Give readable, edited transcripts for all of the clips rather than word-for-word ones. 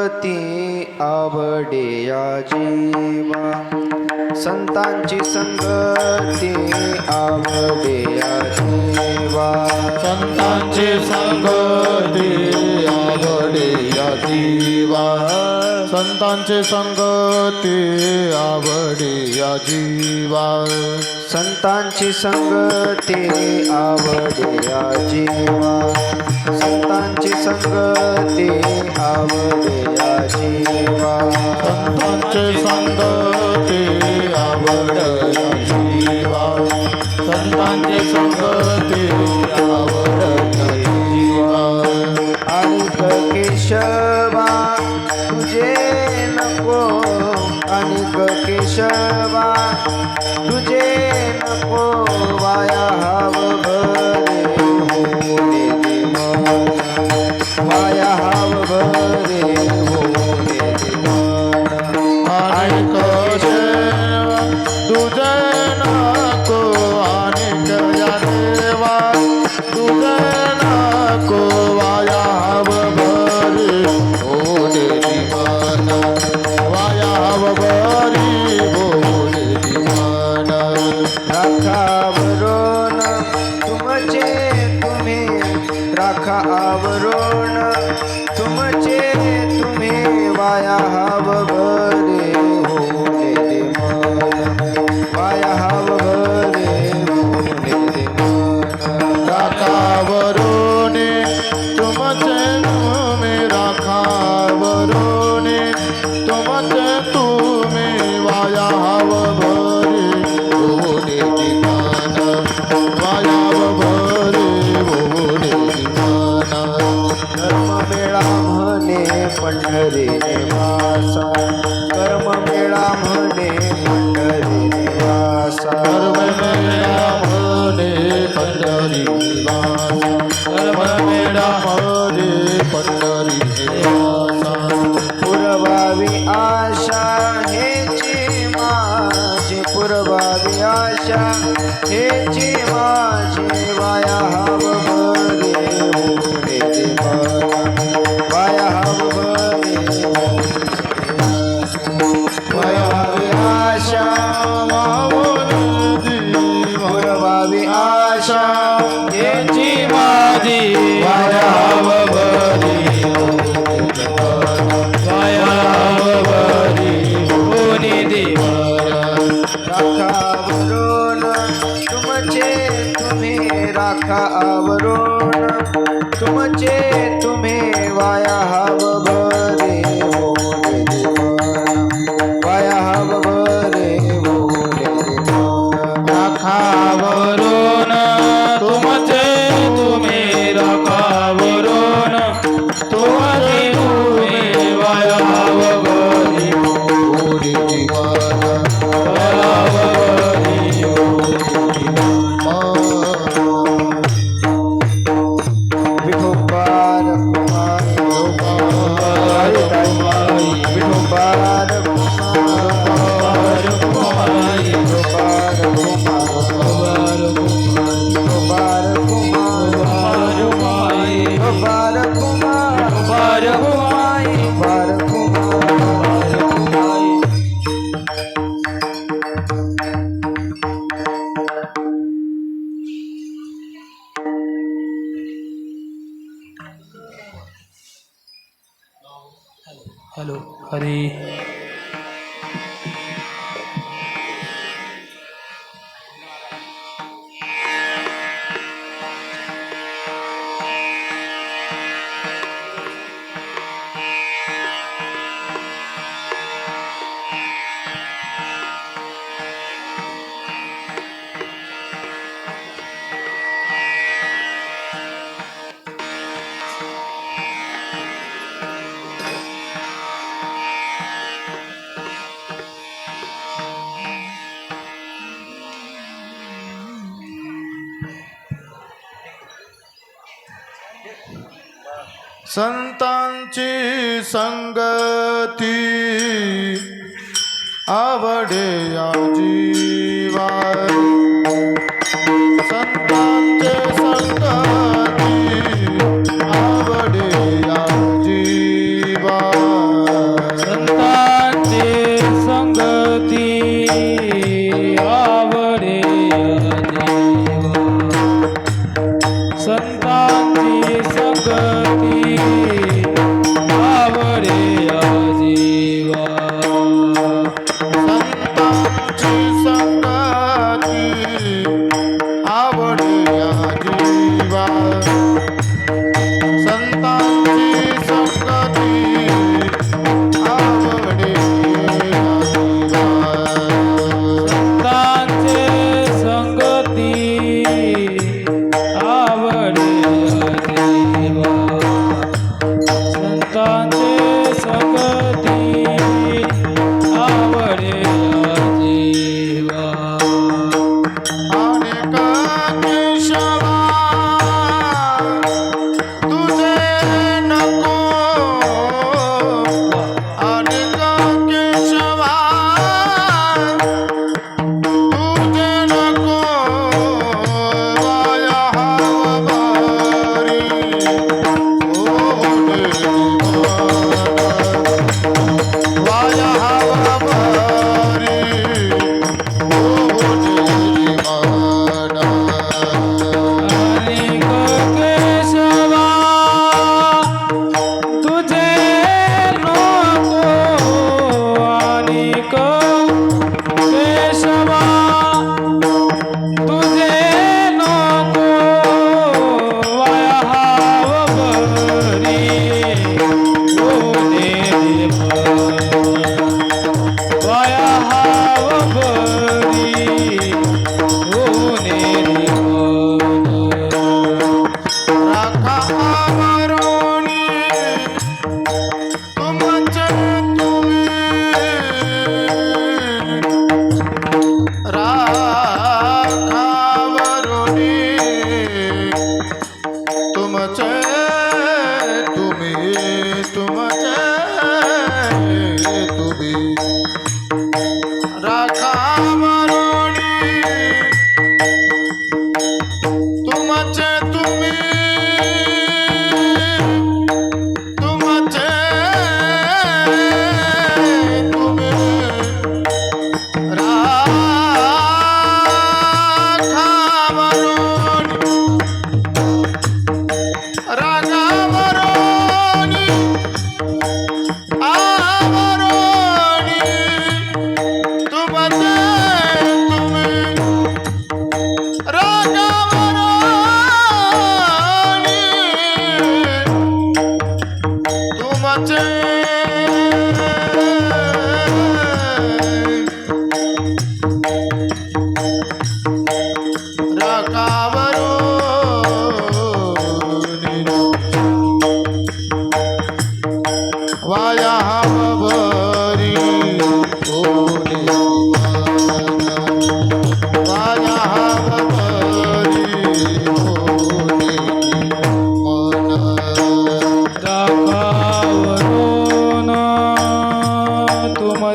संगती आवडे या जीवा संतांची संगती आवडे या जीवा संतांची संगती आवडे या जीवा संतांची संगती आवडे या जीवा संतांची संगती आवडे या जीवा संतांची संगती आवडे या जीवा संतांची संगती आवडे या जीवा संतांची संगती आवडे या जीवा अनिक केशवा तुझे नको अनिक केशवा तुझे नको वाया हाव भरे होणे दे मन वाया हाव भरे होणे दे मन अनिक देवा तुझे नको अनिक या देवा तुझे नको वाया हव भरी होणे दिवान वाया हव भरी होणे दिवान राखा आवरण तुमचे तुम्ही राखा आवरण तुमचे तुम्ही वाया हाव भरे होणे दे मन वाया हाव भरे होणे दे मन राखावरोने तुमचे तुम्ही राखावरोने तुमचे तुम्ही वाया हव भरी होणे दिवान वाया हव भरी होणे दिवान कर्म मेळा म्हणे पंढरी निवासा कर्म मेळा म्हणे पंढरी निवासा कर्म मेळा म्हणे पंढरी निवासा कर्म मेळा म्हणे पंढरी निवासा पुरवावी आशा हेची माझी पुरवावी आशा हेची माझी वाया हाव भरे होणे दे मन वाया हाव भरे पुरवावी आशा पुरवावी आशा हेची माझी वाया हाव भरे राखा आवरण तुमचे तुम्ही राखा आवरण तुमचे तुम्ही वाया हाव भरे होणे दे मन वाया हाव भरे होणे दे मन राखावरोन तुमचे तुम्ही राखावरोन तुमचे तुम्ही वाया हव भरी होणे दिवान वाया हव भरी होणे दिवान विठोबार कुमार विठोबार कुमार विठोबार कुमार विठोबार कुमार विठोबार कुमार विठोबार कुमार हॅलो हरी संतांची संगती आवडे या जीवा संतांचे संगती आवडे या जीवा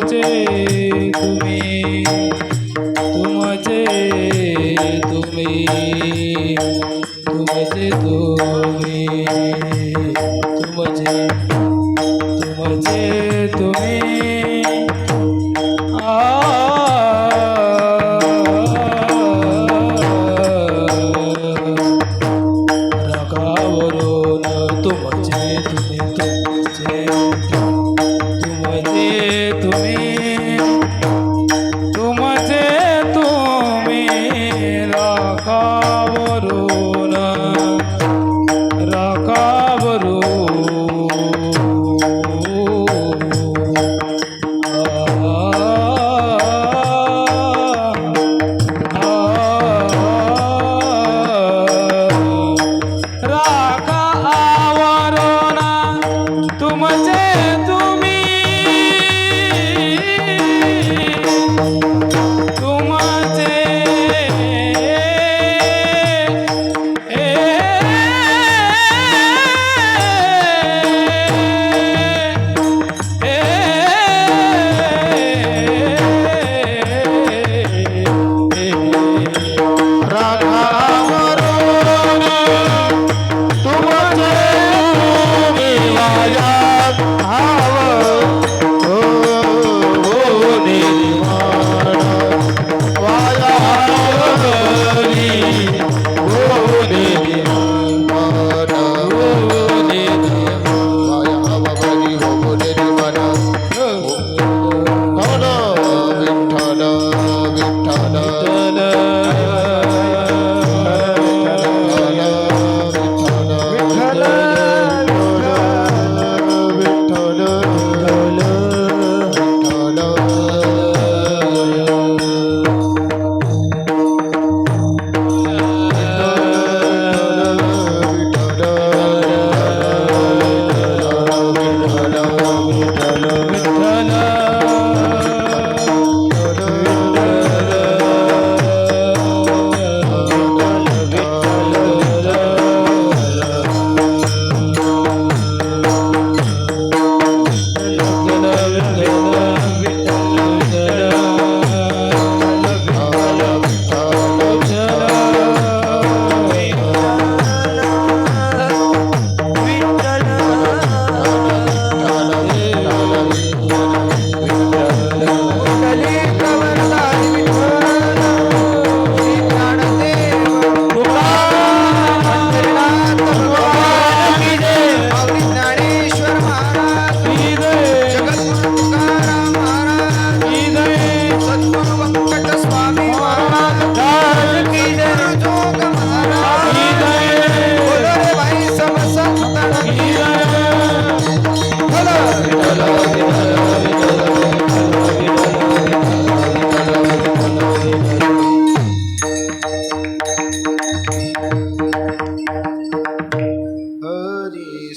तुमचे तुम्ही तुमचे तुम्ही तुमचे तुम्ही तुमचे तुमचे तुम्ही रागावरून तुमचे तुम्ही तुमचे तुमचे तुम्ही तुमचे तुम्ही रागावरून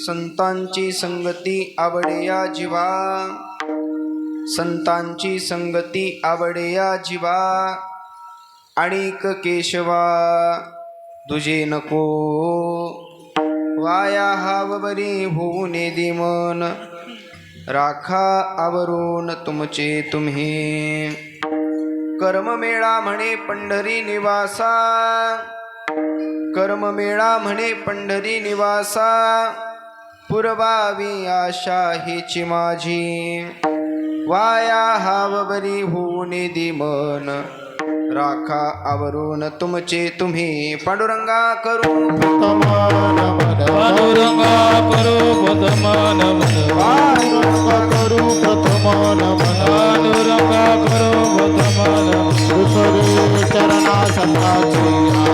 संतांची संगती आवडे या जीवा, संतांची संगती आवडे या जीवा, आणिक केशवा तुझे नको, वाया हावबरी होऊ नेदी मन, राखा आवरून तुमचे तुम्ही, कर्ममेळा म्हणे पंढरी निवासा, कर्ममेळा म्हणे पंढरी निवासा, पुरवावी आशा हेची माझी, वाया हावबरी होऊन दे मन, राखा आवरून तुमचे तुम्ही, पांडुरंगा करू पांडुरंगा करू प्रथम नमन, पांडुरंगा करू प्रथम नमन, पांडुरंगा करू प्रथम नमन, दुसरे चरणा संताची,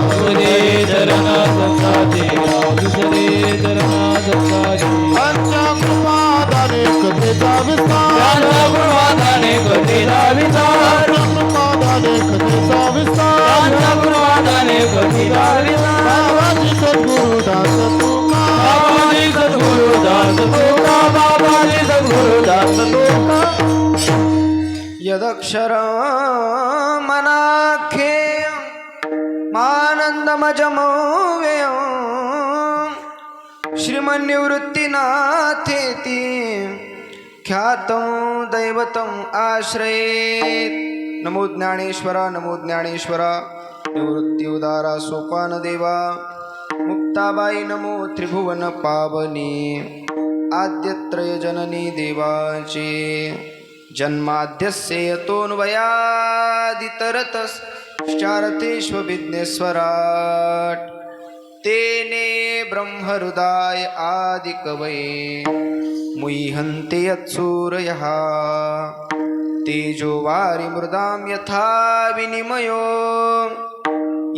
दुसरे चरणा संताची, दुसरे चरणा संताची, पंचकृपादाने कथेचा विस्तार, पंचकृपादाने कथेचा विस्तार, पंचकृपादाने कथेचा विस्तार, पंचकृपादाने कथेचा विस्तार, बाबाजी सद्गुरुदास तुका, बाबाजी सद्गुरुदास तुका, बाबाजी सद्गुरुदास तुका, यदक्षर मनाखे मानंदमजमव्यय, श्रीमन्निवृत्तीनाथेती ख्यातं दैवतम् आश्रयेत् नमो ज्ञानेश्वरा नमो ज्ञानेश्वरा निवृत्ति उदारा सोपान देवा मुक्ताबाई नमो त्रिभुवन पावनी आद्यत्रय जननी देवाचे जन्माद्यस्य यतोऽन्वयादितरतश्चारतेष्वभिघ्नेश्वराट् तेने ब्रह्महृदाय आदिकवये मुह्यन्ते यत्सूरयः तेजो वारिमृदां यथा विनिमयो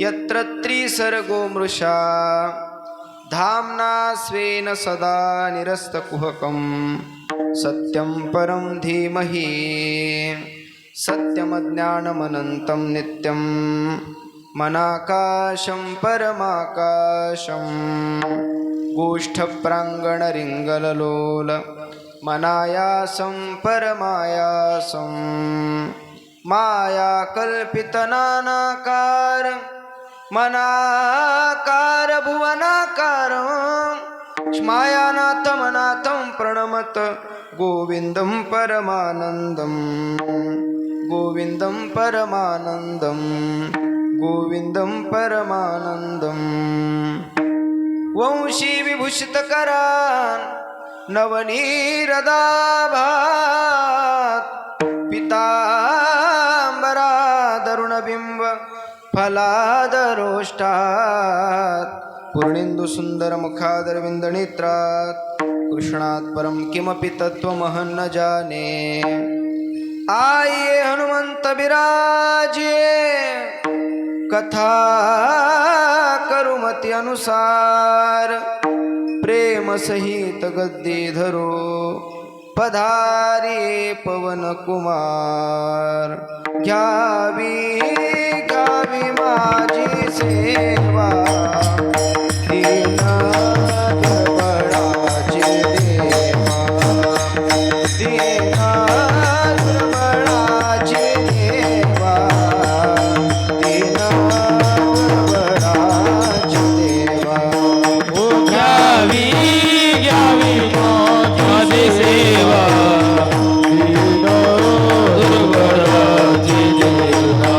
यत्र त्रिसर्गो मृषा धाम्ना स्वेन सदा निरस्तकुहकं सत्यं परं धीमहि सत्यमज्ञानमनन्तं नित्यं मनाकाशं परमाकाशं गोष्ठप्राङ्गणरिङ्गललोल मनायासं परमायासं मायाकल्पितनानाकार मनाकार भुवनाकार मायानाथमनाथं प्रणमत गोविन्दं परमानन्दं गोविन्दं परमानन्दं गोविन्दं परमानन्दम् वंशी विभूषितकरान् नवनीरदाभात् पीताम्बरादरुणबिम्ब फलादरोष्टात् पूर्णेन्दुसुन्दरमुखादरविन्दनेत्रात् कृष्णात् परं किमपि तत्त्वमहं न जाने आइए हनुमंत विराजे कथा करुमति अनुसार प्रेम सहित गद्दे धरो पधारे पवन कुमार घ्यावी घ्यावी माझी सेवा दीन दुर्बळाची देवा दीन दुर्बळाची देवा दीन दुर्बळाची देवा ओ घ्यावी घ्यावी माझी सेवा दुर्बळाची देवा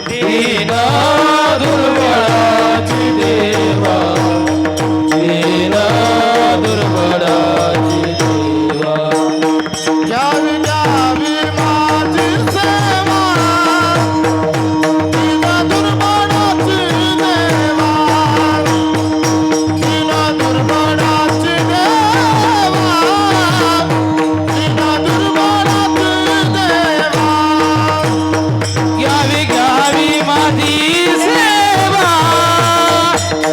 दीन दुर्बळाची देवा दीन दुर्बळाची देवा घ्यावी घ्यावी माझी सेवा दीन दुर्बळाची देवा दीन दुर्बळाची देवा दीन दुर्बळाची देवा घ्यावी घ्यावी माझी सेवा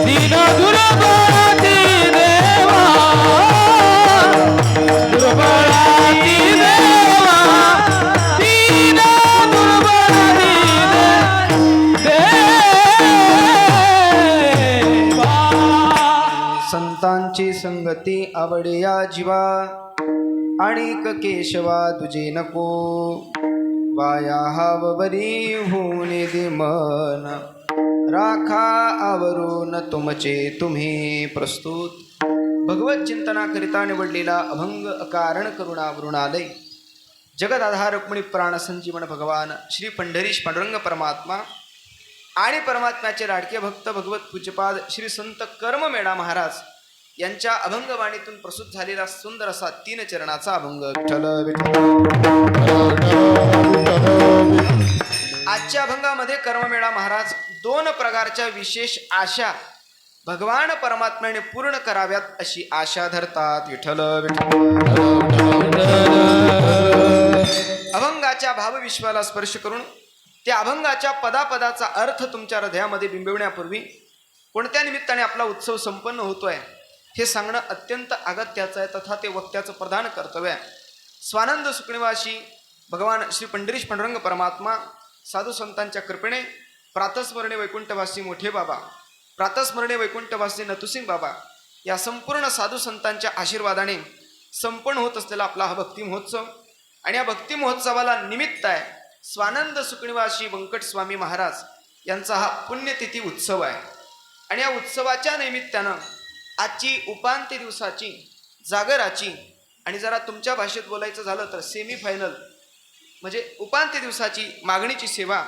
दीन दुर्बळाची देवा दुर्बळाची देवा दीन दुर्बळाची देवा संतांची संगती आवडे या जीवा आणिक केशवा तुझे नको वाया हावरी होऊन दे मन राखा आवरून तुमचे तुम्ही प्रस्तुत भगवत चिंतनाकरिता निवडलेला अभंग अकारण करुणा वृणालय जगदाधार रुक्मिणी प्राण संजीवन भगवान श्री पंढरीश पांडुरंग परमात्मा आणि परमात्म्याचे लाडके भक्त भगवत पूज्यपाद श्री संत कर्ममेळा महाराज यांच्या अभंगवाणीतून प्रस्तुत झालेला सुंदर असा 3 चरणाचा अभंग विठ्ठल विठ्ठल. आजच्या अभंगामध्ये कर्ममेळा महाराज 2 प्रकारच्या विशेष आशा भगवान परमात्म्याने पूर्ण कराव्यात अशी आशा धरतात. विठ्ठल विठ्ठल. अभंगाच्या भावविश्वाला स्पर्श करून त्या अभंगाच्या पदापदाचा अर्थ तुमच्या हृदयामध्ये बिंबविण्यापूर्वी कोणत्या निमित्ताने आपला उत्सव संपन्न होतोय हे सांगणं अत्यंत अगत्याचं आहे, तथा ते वक्त्याचं प्रधान कर्तव्य आहे. स्वानंद सुखनिवासी भगवान श्री पंढरीश पांडुरंग परमात्मा साधू संतांच्या कृपेने प्रातस्मरणे वैकुंठवासी मोठे बाबा, प्रातस्मरणे वैकुंठवासी नतुसिंग बाबा या संपूर्ण साधू संतांच्या आशीर्वादाने संपन्न होत असलेला आपला हा भक्ती महोत्सव. आणि या भक्ती महोत्सवाला निमित्त आहे स्वानंद सुखनिवासी व्यंकट स्वामी महाराज यांचा हा पुण्यतिथी उत्सव आहे. आणि या उत्सवाच्या निमित्तानं आजची उपांत्य दिवसाची जागराची आणि जरा तुमच्या भाषेत बोलायचं झालं तर सेमीफायनल म्हणजे उपांत्य दिवसाची मागणीची सेवा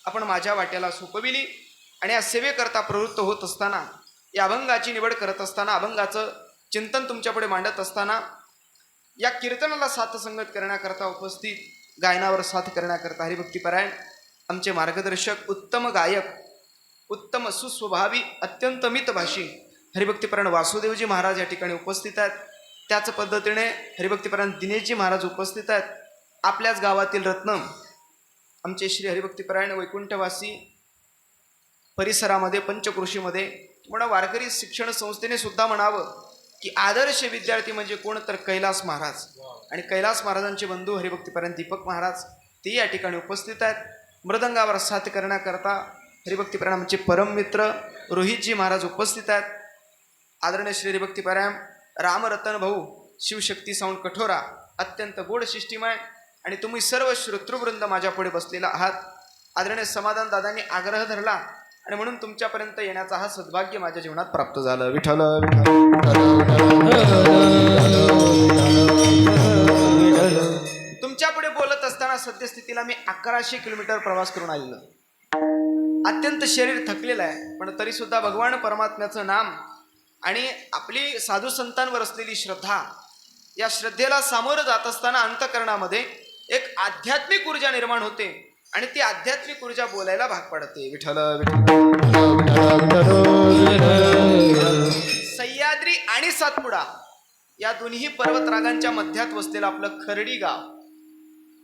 आपण माझ्या वाट्याला सोपविली. आणि या सेवेकरता प्रवृत्त होत असताना, या अभंगाची निवड करत असताना, अभंगाचं चिंतन तुमच्यापुढे मांडत असताना, या कीर्तनाला साथसंगत करण्याकरता उपस्थित, गायनावर साथ करण्याकरता हरिभक्तीपरायण आमचे मार्गदर्शक, उत्तम गायक, उत्तम सुस्वभावी, अत्यंत मितभाषी हरिभक्तीपरायण वासुदेवजी महाराज या ठिकाणी उपस्थित आहेत. त्याच पद्धतीने हरिभक्तीपरायण दिनेशजी महाराज उपस्थित आहेत. आपल्याच गावातील रत्न आमचे श्री हरिभक्तीपरायण वैकुंठवासी परिसरामध्ये पंचकृषीमध्ये म्हणा वारकरी शिक्षण संस्थेने सुद्धा म्हणावं की आदर्श विद्यार्थी म्हणजे कोण तर कैलास महाराज. आणि कैलास महाराजांचे बंधू हरिभक्तीपरायण दीपक महाराज ते या ठिकाणी उपस्थित आहेत. मृदंगावर साथ करण्याकरता हरिभक्तीपरायण आमचे परम मित्र रोहितजी महाराज उपस्थित आहेत. आदरणीय श्री हरिभक्तीपरायण रामरतन भाऊ शिवशक्ती साऊंड कठोरा अत्यंत गोड शिष्टिमय. आणि तुम्ही सर्व श्रोतृवृंद माझ्या पुढे बसलेला आहात. आदरणीय समाधान दादांनी आग्रह धरला आणि म्हणून तुमच्यापर्यंत येण्याचा हा सद्भाग्य माझ्या जीवनात प्राप्त झालं. विठ्ठल तुमच्या पुढे बोलत असताना सद्यस्थितीला मी 1100 किलोमीटर प्रवास करून आलेलो. अत्यंत शरीर थकलेलं आहे, पण तरी सुद्धा भगवान परमात्म्याचं नाम आणि आपली साधू संतांवर असलेली श्रद्धा, या श्रद्धेला सामोरं जात असताना अंतःकरणामध्ये एक आध्यात्मिक ऊर्जा निर्माण होते आणि ती आध्यात्मिक ऊर्जा बोलायला भाग पडते. विठ्ठल सह्याद्री आणि सातपुडा या दोन्ही पर्वतरागांच्या मध्यात वसलेलं आपलं खर्डी गाव,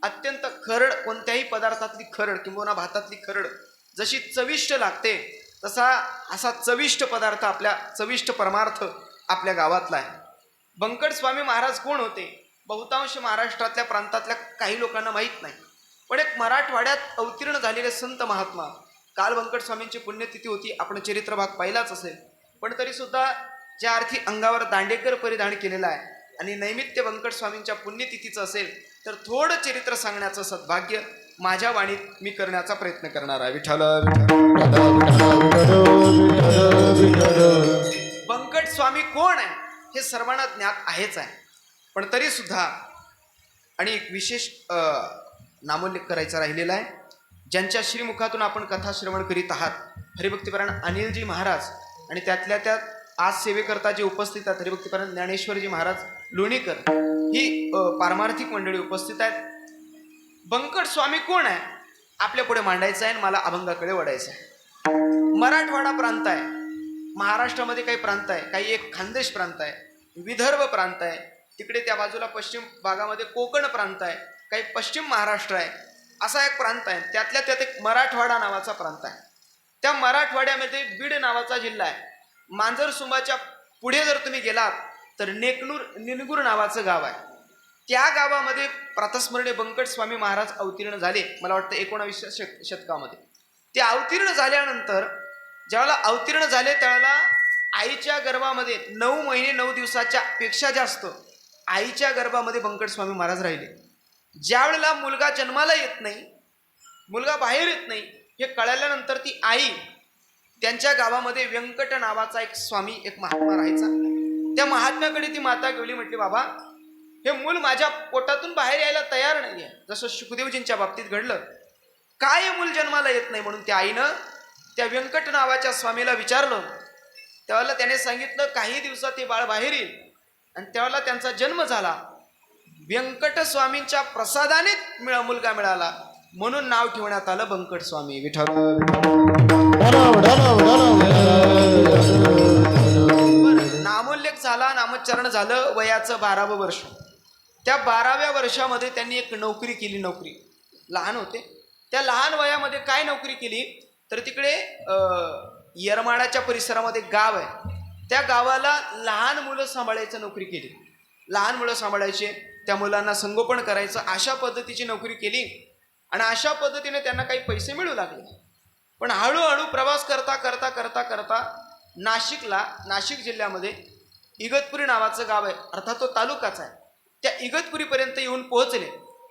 अत्यंत खरड, कोणत्याही पदार्थातली खरड किंवा भातातली खरड जशी चविष्ट लागते तसा असा चविष्ट पदार्थ, आपल्या चविष्ट परमार्थ आपल्या गावातला आहे. बंकट स्वामी महाराज कोण होते? बहुतांश महाराष्ट्रातल्या प्रांतातल्या काही लोकांना माहीत नाही, पण एक मराठवाड्यात अवतीर्ण झालेले संत महात्मा. काल बंकट स्वामींची पुण्यतिथी होती, आपण चरित्र भाग पाहिलाच असेल, पण तरी सुद्धा ज्या अर्थी अंगावर दांडेकर परिधान केलेला आहे आणि नैमित्य बंकट स्वामींच्या पुण्यतिथीचं असेल तर थोडं चरित्र सांगण्याचं सद्भाग्य माझ्या वाणीत मी करण्याचा प्रयत्न करणार आहे. विठ्ठल बंकट स्वामी कोण आहे हे सर्वांना ज्ञात आहेच आहे, पण तरी सुद्धा आणि एक विशेष नामोल्लेख करायचा राहिलेला आहे. ज्यांच्या श्रीमुखातून आपण कथा श्रवण करीत आहात हरिभक्तीपरायण अनिलजी महाराज, आणि त्यातल्या त्यात आज सेवेकरता जे उपस्थित आहेत हरिभक्तीपरायण ज्ञानेश्वरजी महाराज लोणीकर, ही पारमार्थिक मंडळी उपस्थित आहेत. बंकट स्वामी कोण आहे आपल्या पुढे मांडायचं आहे आणि मला अभंगाकडे वळायचं आहे. मराठवाडा प्रांत आहे, महाराष्ट्रामध्ये काही प्रांत आहे, काही एक खानदेश प्रांत आहे, विदर्भ प्रांत आहे, तिकडे त्या बाजूला पश्चिम भागामध्ये कोकण प्रांत आहे, काही पश्चिम महाराष्ट्र आहे, असा एक प्रांत आहे. त्यातल्या त्यात एक मराठवाडा नावाचा प्रांत आहे. त्या मराठवाड्यामध्ये बीड नावाचा जिल्हा आहे. मांजरसुंबाच्या पुढे जर तुम्ही गेलात तर निनगूर नावाचं गाव आहे. त्या गावामध्ये प्रातस्मरणीय बंकट स्वामी महाराज अवतीर्ण झाले, मला वाटतं 19व्या शतकामध्ये. ते अवतीर्ण झाल्यानंतर ज्यावेळेला अवतीर्ण झाले त्यावेळेला आईच्या गर्भामध्ये 9 महिने 9 दिवसाच्या पेक्षा जास्त आईच्या गर्भामध्ये बंकट स्वामी महाराज राहिले. ज्या वेळेला मुलगा जन्माला येत नाही, मुलगा बाहेर येत नाही हे कळल्यानंतर ती आई, त्यांच्या गावामध्ये व्यंकट नावाचा एक स्वामी, एक महात्मा राहायचा, त्या महात्म्याकडे ती माता गेली, म्हटली बाबा हे मूल माझ्या पोटातून बाहेर यायला तयार नाही आहे, जसं सुखदेवजींच्या बाबतीत घडलं. काय हे मूल जन्माला येत नाही? म्हणून त्या आईनं त्या व्यंकट नावाच्या स्वामीला विचारलं. त्यावेळेला त्याने सांगितलं काही दिवसात ते बाळ बाहेर येईल, आणि त्यावेळेला त्यांचा जन्म झाला. व्यंकट स्वामींच्या प्रसादाने मुलगा मिळाला, म्हणून नाव ठेवण्यात आलं बंकट स्वामी. विठ्ठल नामोल्लेख झाला, नामोच्चारण झालं. वयाचं 12वं वर्ष. त्या 12व्या वर्षामध्ये त्यांनी एक नोकरी केली. नोकरी लहान होते, त्या लहान वयामध्ये काय नोकरी केली तर तिकडे येरमाळ्याच्या परिसरामध्ये गाव आहे, त्या गावाला लहान मुलं सांभाळायचं नोकरी केली. लहान मुलं सांभाळायचे, त्या मुलांना संगोपन करायचं, अशा पद्धतीची नोकरी केली. आणि अशा पद्धतीने त्यांना काही पैसे मिळू लागले. पण हळूहळू प्रवास करता करता करता करता नाशिक जिल्ह्यामध्ये इगतपुरी नावाचं गाव आहे, अर्थात तो तालुकाच आहे, त्या इगतपुरीपर्यंत येऊन पोहोचले.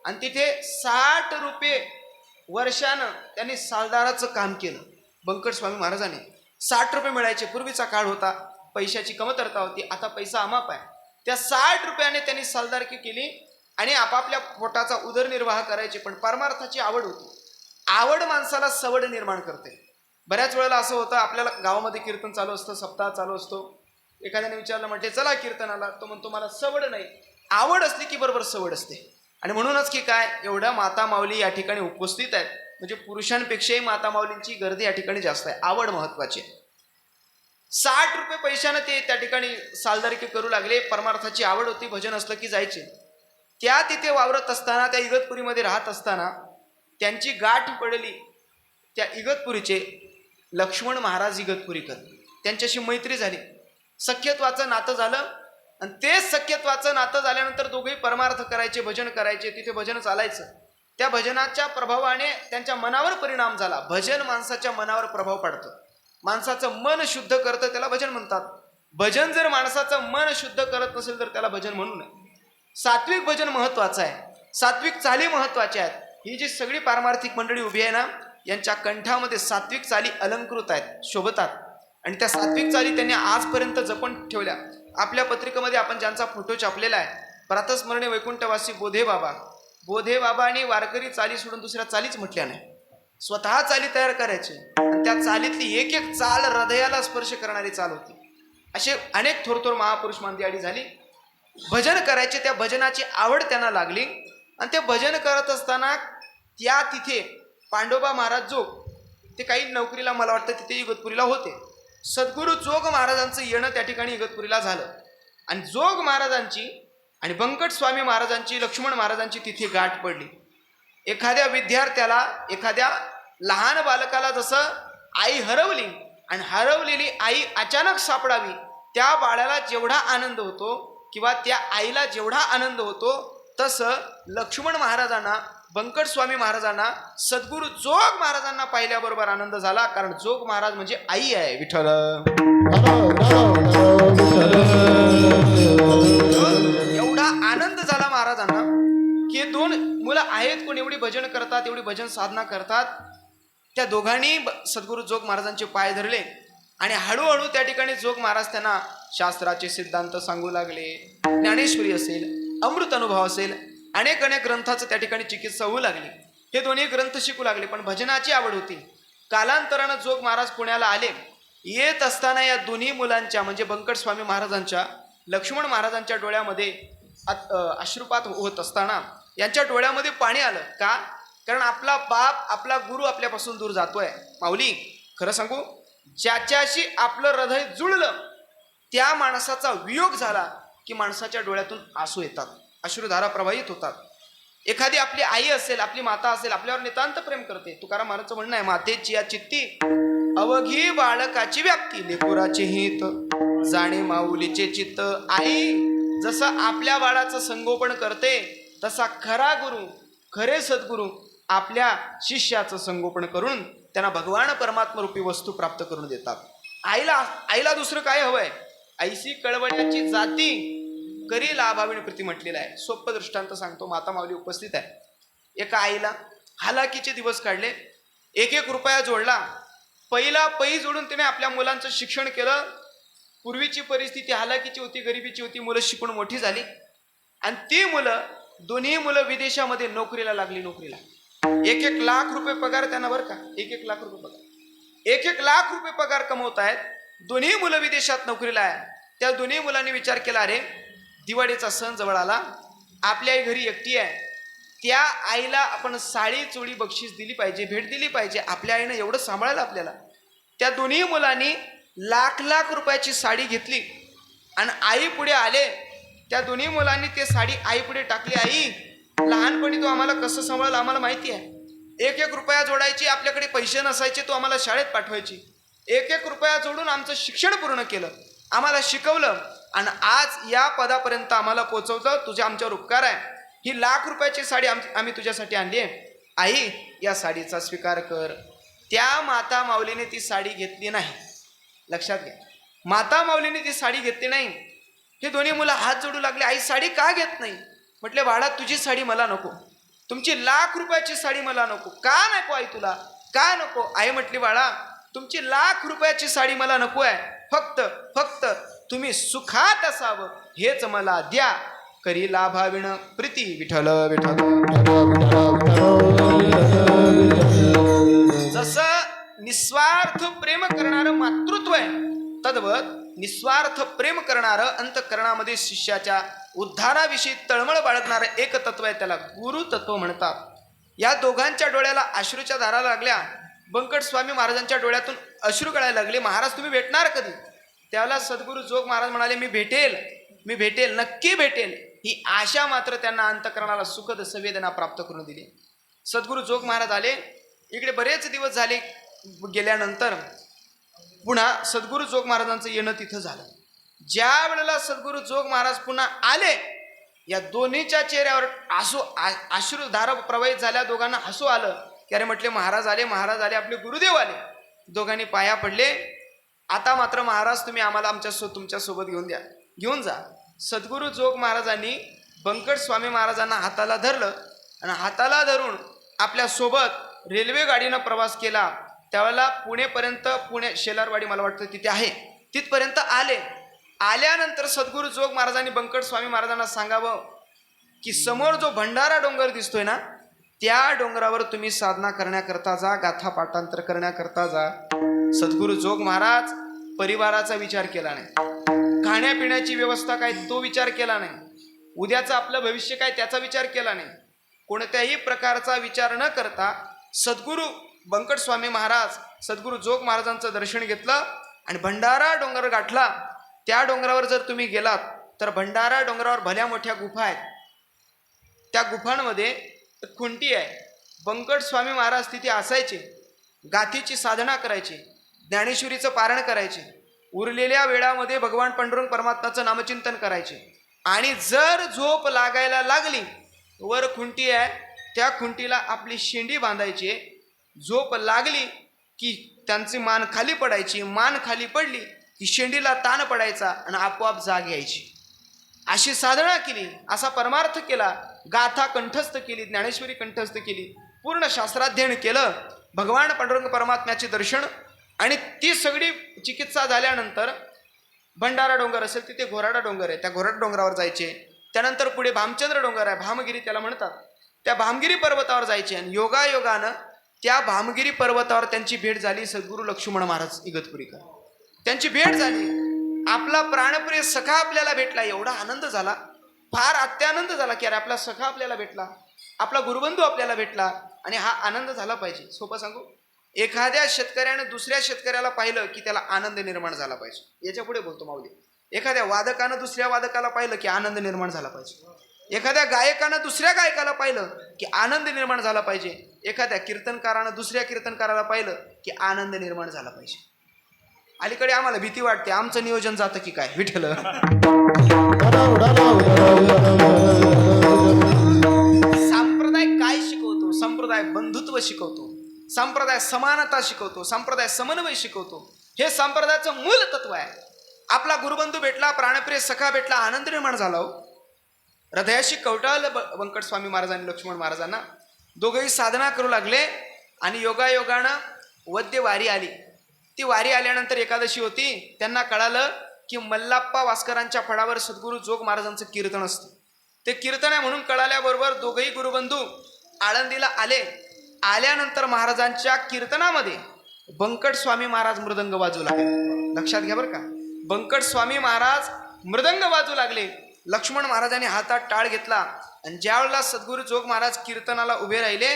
आणि तिथे 60 रुपये वर्षानं त्यांनी सालदाराचं काम केलं. बंकट स्वामी महाराजांनी 60 रुपये मिळायचे. पूर्वीचा काळ होता, पैशाची कमतरता होती, आता पैसा अमाप आहे. त्या 60 रुपयाने त्यांनी सालदारकी केली आणि आपापल्या पोटाचा उदरनिर्वाह करायचे. पण परमार्थाची आवड होती. आवड माणसाला सवड निर्माण करते. बऱ्याच वेळेला असं होतं, आपल्याला गावामध्ये कीर्तन चालू असतं, सप्ताह चालू असतो, एखाद्याने विचारलं म्हटले चला कीर्तनाला, तो म्हणतो मला सवड नाही. आवड असली की बरोबर सवड असते. आणि म्हणूनच की काय, एवढ्या माता माऊली या ठिकाणी उपस्थित आहेत, म्हणजे पुरुषांपेक्षाही माता माऊलींची गर्दी या ठिकाणी जास्त आहे. आवड महत्वाची आहे. 60 रुपये पैशानं ते त्या ठिकाणी सालदारकी करू लागले. परमार्थाची आवड होती, भजन असलं की जायचे. त्या तिथे वावरत असताना, त्या इगतपुरीमध्ये राहत असताना त्यांची गाठ पडली त्या इगतपुरीचे लक्ष्मण महाराज इगतपुरीकर. त्यांच्याशी मैत्री झाली, सख्यत्वाचं नातं झालं. आणि तेच सख्यत्वाचं नातं झाल्यानंतर दोघेही परमार्थ करायचे, भजन करायचे, तिथे भजन चालायचं. त्या भजनाच्या प्रभावाने त्यांच्या मनावर परिणाम झाला. भजन माणसाच्या मनावर प्रभाव पाडतं, माणसाचं मन शुद्ध करतं, त्याला भजन म्हणतात. भजन जर माणसाचं मन शुद्ध करत नसेल तर त्याला भजन म्हणू नये. सात्विक भजन महत्वाचं आहे, सात्विक चाली महत्वाच्या आहेत. ही जी सगळी पारमार्थिक मंडळी उभी आहे ना, यांच्या कंठामध्ये सात्विक चाली अलंकृत आहेत, शोभतात. आणि त्या सात्विक चाली त्यांनी आजपर्यंत जपून ठेवल्या. आपल्या पत्रिकेमध्ये आपण ज्यांचा फोटो छापलेला आहे, प्रातस्मरणे वैकुंठवासी बोधे बाबा. बोधे बाबांनी वारकरी चाली सोडून दुसऱ्या चालीच म्हटल्या नाही. स्वतः चाली तयार करायचे आणि त्या चालीतली एक एक चाल हृदयाला स्पर्श करणारी चाल होती. असे अनेक थोर महापुरुष मांदियाळी झाली. भजन करायचे, त्या भजनाची आवड त्यांना लागली. आणि ते भजन करत असताना त्या तिथे पांडोबा महाराज जोग, ते काही नोकरीला मला वाटतं तिथे इगतपुरीला होते. सद्गुरू जोग महाराजांचं येणं त्या ठिकाणी इगतपुरीला झालं. आणि जोग महाराजांची आणि बंकट स्वामी महाराजांची, लक्ष्मण महाराजांची तिथे गाठ पडली. एखाद्या विद्यार्थ्याला, एखाद्या लहान बालकाला जसं आई हरवली आणि हरवलेली आई अचानक सापडावी, त्या बाळाला जेवढा आनंद होतो किंवा त्या आईला जेवढा आनंद होतो, तसं लक्ष्मण महाराजांना, बंकट स्वामी महाराजांना, सद्गुरू जोग महाराजांना पाहिल्याबरोबर आनंद झाला. कारण जोग महाराज म्हणजे आई आहे. विठ्ठल एवढा आनंद झाला महाराजांना की दोन मुलं आहेत, कोण एवढी भजन करतात, एवढी भजन साधना करतात. त्या दोघांनी सद्गुरू जोग महाराजांचे पाय धरले आणि हळूहळू त्या ठिकाणी जोग महाराज त्यांना शास्त्राचे सिद्धांत सांगू लागले. ज्ञानेश्वरी असेल, अमृत अनुभव असेल, अनेक ग्रंथाचं त्या ठिकाणी चिकित्सा होऊ लागली. हे दोन्ही ग्रंथ शिकू लागले. पण भजनाची आवड होती. कालांतरानं जोग महाराज पुण्याला आले. येत असताना या दोन्ही मुलांच्या म्हणजे बंकट स्वामी महाराजांच्या, लक्ष्मण महाराजांच्या डोळ्यामध्ये अश्रुपात होत असताना यांच्या डोळ्यामध्ये पाणी आलं. का? कारण आपला बाप, आपला गुरु आपल्यापासून दूर जातोय. माऊली, खरं सांगू, ज्याच्याशी आपलं हृदय जुळलं त्या माणसाचा वियोग झाला की माणसाच्या डोळ्यातून आसू येतात, अश्रुधारा प्रवाहित होतात. एखादी आपली आई असेल, आपली माता असेल, आपल्यावर नितांत प्रेम करते. तुकाराम महाराजचं म्हणणं आहे, मातेची या चित्ती अवघी बाळकाची व्याप्ती, लेकुराचे हित जाणे माऊलीचे चित्त. आई जसं आपल्या बाळाचं संगोपन करते, तसा खरा गुरु, खरे सद्गुरू आपल्या शिष्याचं संगोपन करून त्यांना भगवान परमात्मा रूपी वस्तू प्राप्त करून देतात. आईला दुसरं काय हवंय? ऐसी कळवळ्याची जाती करी लाभाविण प्रती म्हटलेलं आहे. सोप्प दृष्टांत सांगतो, माता माऊली उपस्थित आहे. एका आईला हालाकीचे दिवस काढले, एक रुपया जोडला. पहिला पै जोडून तिने आपल्या मुलांचं शिक्षण केलं. पूर्वीची परिस्थिती हालाकीची होती, गरिबीची होती. मुलं शिकून मोठी झाली आणि ती मुलं, दोन्ही मुलं विदेशामध्ये नोकरीला लागली. नोकरीला 1 लाख रुपये पगार त्यांना, बरं का, 1 लाख रुपये पगार, 1 लाख रुपये पगार कमवत आहेत. दोन्ही मुलं विदेशात नोकरीला आहे. त्या दोन्ही मुलांनी विचार केला, अरे दिवाळीचा सण जवळ आला, आपल्या आई घरी एकटी आहे, त्या आईला आपण साडी चोळी बक्षीस दिली पाहिजे, भेट दिली पाहिजे. आपल्या आईनं एवढं सांभाळलं आपल्याला. त्या दोन्ही मुलांनी लाख रुपयाची साडी घेतली आणि आई पुढे आले. त्या दोन्ही मुलांनी ते साडी आई पुढे टाकली. आई, लहानपणी तू आम्हाला कसं सांभाळलं आम्हाला माहिती आहे. 1 रुपया जोडायची, आपल्याकडे पैसे नसायचे, तू आम्हाला शाळेत पाठवायची. 1 रुपया जोडून आमचं शिक्षण पूर्ण केलं, आम्हाला शिकवलं आणि आज या पदापर्यंत आम्हाला पोचवलं. तुझे आमच्यावर उपकार आहे. ही लाख रुपयाची साडी आम्ही तुझ्यासाठी आणली आहे. आई, या साडीचा स्वीकार कर. त्या माता माऊलीने ती साडी घेतली नाही. लक्षात घ्या, माता माऊलीने ती साडी घेतली नाही. हे दोन्ही मुलं हात जोडू लागले. आई, साडी का घेत नाही? म्हटले, बाळा, तुझी साडी मला नको, तुमची लाख रुपयाची साडी मला नको. का नको आई तुला? का नको? आई म्हटली, बाळा, तुमची लाख रुपयाची साडी मला नको आहे. फक्त तुम्ही सुखात असावं, हेच मला द्या, करी लाभाविण प्रीती विठ्ठल विठ्ठल. जसं निस्वार्थ प्रेम करणारं मातृत्व आहे, तद्वत निस्वार्थ प्रेम करणारं अंतःकरणामध्ये शिष्याच्या उद्धाराविषयी तळमळ बाळगणारं एक तत्व आहे, त्याला गुरु तत्व म्हणतात. या दोघांच्या डोळ्याला अश्रूच्या धारा लागल्या. बंकट स्वामी महाराजांच्या डोळ्यातून अश्रू गळायला लागले. महाराज तुम्ही भेटणार कधी? त्यावेळेला सद्गुरू जोग महाराज म्हणाले, मी भेटेल, नक्की भेटेल. ही आशा मात्र त्यांना अंतःकरणाला सुखद संवेदना प्राप्त करून दिली. सद्गुरू जोग महाराज आले. इकडे बरेच दिवस झाले गेल्यानंतर पुन्हा सद्गुरू जोग महाराजांचं येणं तिथं झालं. ज्या वेळेला सद्गुरू जोग महाराज पुन्हा आले, या दोन्हीच्या चेहऱ्यावर अश्रुधारा प्रवाहित झाल्या. दोघांना हसू आलं की अरे म्हटले महाराज आले, आपले गुरुदेव आले. दोघांनी पाया पडले. आता मात्र महाराज तुम्ही आम्हाला तुमच्या सोबत घेऊन जा. सद्गुरू जोग महाराजांनी बंकट स्वामी महाराजांना हाताला धरलं आणि हाताला धरून आपल्या सोबत रेल्वे गाडीनं प्रवास केला. त्यावेळेला पुणे शेलारवाडी मला वाटतं तिथे आहे, तिथपर्यंत आले. आल्यानंतर सद्गुरू जोग महाराजांनी बंकट स्वामी महाराजांना सांगावं की समोर जो भंडारा डोंगर दिसतोय ना, त्या डोंगरावर तुम्ही साधना करण्याकरता जा, गाथा पाठांतर करण्याकरता जा. सद्गुरू जोग महाराज परिवाराचा विचार केला नाही, खाण्यापिण्याची व्यवस्था काय तो विचार केला नाही, उद्याचं आपलं भविष्य काय त्याचा विचार केला नाही. कोणत्याही प्रकारचा विचार न करता सद्गुरू बंकट स्वामी महाराज सद्गुरू जोग महाराजांचं दर्शन घेतलं आणि भंडारा डोंगर गाठला. त्या डोंगरावर जर तुम्ही गेलात तर भंडारा डोंगरावर भल्या मोठ्या गुफा आहेत. त्या गुफांमध्ये खुंटी आहे. बंकट स्वामी महाराज तिथे असायचे, गाथीची साधना करायची, ज्ञानेश्वरीचं पारण करायचे, उरलेल्या वेळामध्ये भगवान पांडुरंग परमात्म्याचं नामचिंतन करायचे. आणि जर झोप लागायला लागली, वर खुंटी आहे, त्या खुंटीला आपली शेंडी बांधायची. झोप लागली की त्यांची मान खाली पडायची, मान खाली पडली की शेंडीला ताण पडायचा आणि आपोआप जाग यायची. अशी साधना केली, असा परमार्थ केला, गाथा कंठस्थ केली, ज्ञानेश्वरी कंठस्थ केली, पूर्ण शास्त्राध्ययन केलं, भगवान पांडुरंग परमात्म्याचे दर्शन. आणि ती सगळी चिकित्सा झाल्यानंतर भंडारा डोंगर असेल तिथे घोराडा डोंगर आहे, त्या घोराडा डोंगरावर जायचे. त्यानंतर पुढे भामचंद्र डोंगर आहे, भामगिरी त्याला म्हणतात, त्या भामगिरी पर्वतावर जायचे. आणि योगायोगानं त्या भामगिरी पर्वतावर त्यांची भेट झाली सद्गुरू लक्ष्मण महाराज इगतपुरीकर. त्यांची भेट झाली. आपला प्राणप्रिय सखा आपल्याला भेटला. एवढा आनंद झाला, फार अत्यानंद झाला की अरे आपला सखा आपल्याला भेटला, आपला गुरुबंधू आपल्याला भेटला. आणि हा आनंद झाला पाहिजे. सोपं सांगू, एखाद्या शेतकऱ्याने दुसऱ्या शेतकऱ्याला पाहिलं की त्याला आनंद निर्माण झाला पाहिजे. याच्या पुढे बोलतो माऊली. एखाद्या वादकानं दुसऱ्या वादकाला पाहिलं की आनंद निर्माण झाला पाहिजे. एखाद्या गायकानं दुसऱ्या गायकाला पाहिलं की आनंद निर्माण झाला पाहिजे. एखाद्या कीर्तनकारानं दुसऱ्या कीर्तनकाराला पाहिलं की आनंद निर्माण झाला पाहिजे. अलीकडे आम्हाला भीती वाटते, आमचं नियोजन जातं की काय विठ्ठल. संप्रदाय काय शिकवतो? संप्रदाय बंधुत्व शिकवतो, संप्रदाय समानता शिकवतो, संप्रदाय समन्वय शिकवतो. हे संप्रदायाचं मूल तत्व आहे. आपला गुरुबंधू भेटला, प्राणप्रिय सखा भेटला, आनंद निर्माण झाला. हृदयाशी कवटाळलं बंकट स्वामी महाराजांनी लक्ष्मण महाराजांना. दोघंही साधना करू लागले आणि योगायोगानं वद्य वारी आली. ती वारी आल्यानंतर एकादशी होती. त्यांना कळालं की मल्लाप्पा वास्करांच्या फळावर सद्गुरू जोग महाराजांचं कीर्तन असतं. ते कीर्तन आहे म्हणून कळाल्याबरोबर दोघंही गुरुबंधू आळंदीला आले. आल्यानंतर महाराजांच्या कीर्तनामध्ये बंकट स्वामी महाराज मृदंग वाजू लागले. लक्षात घ्या बरं का, बंकट स्वामी महाराज मृदंग वाजू लागले. लक्ष्मण महाराजांनी हातात टाळ घेतला आणि ज्यावेळेला सद्गुरू जोग महाराज कीर्तनाला उभे राहिले,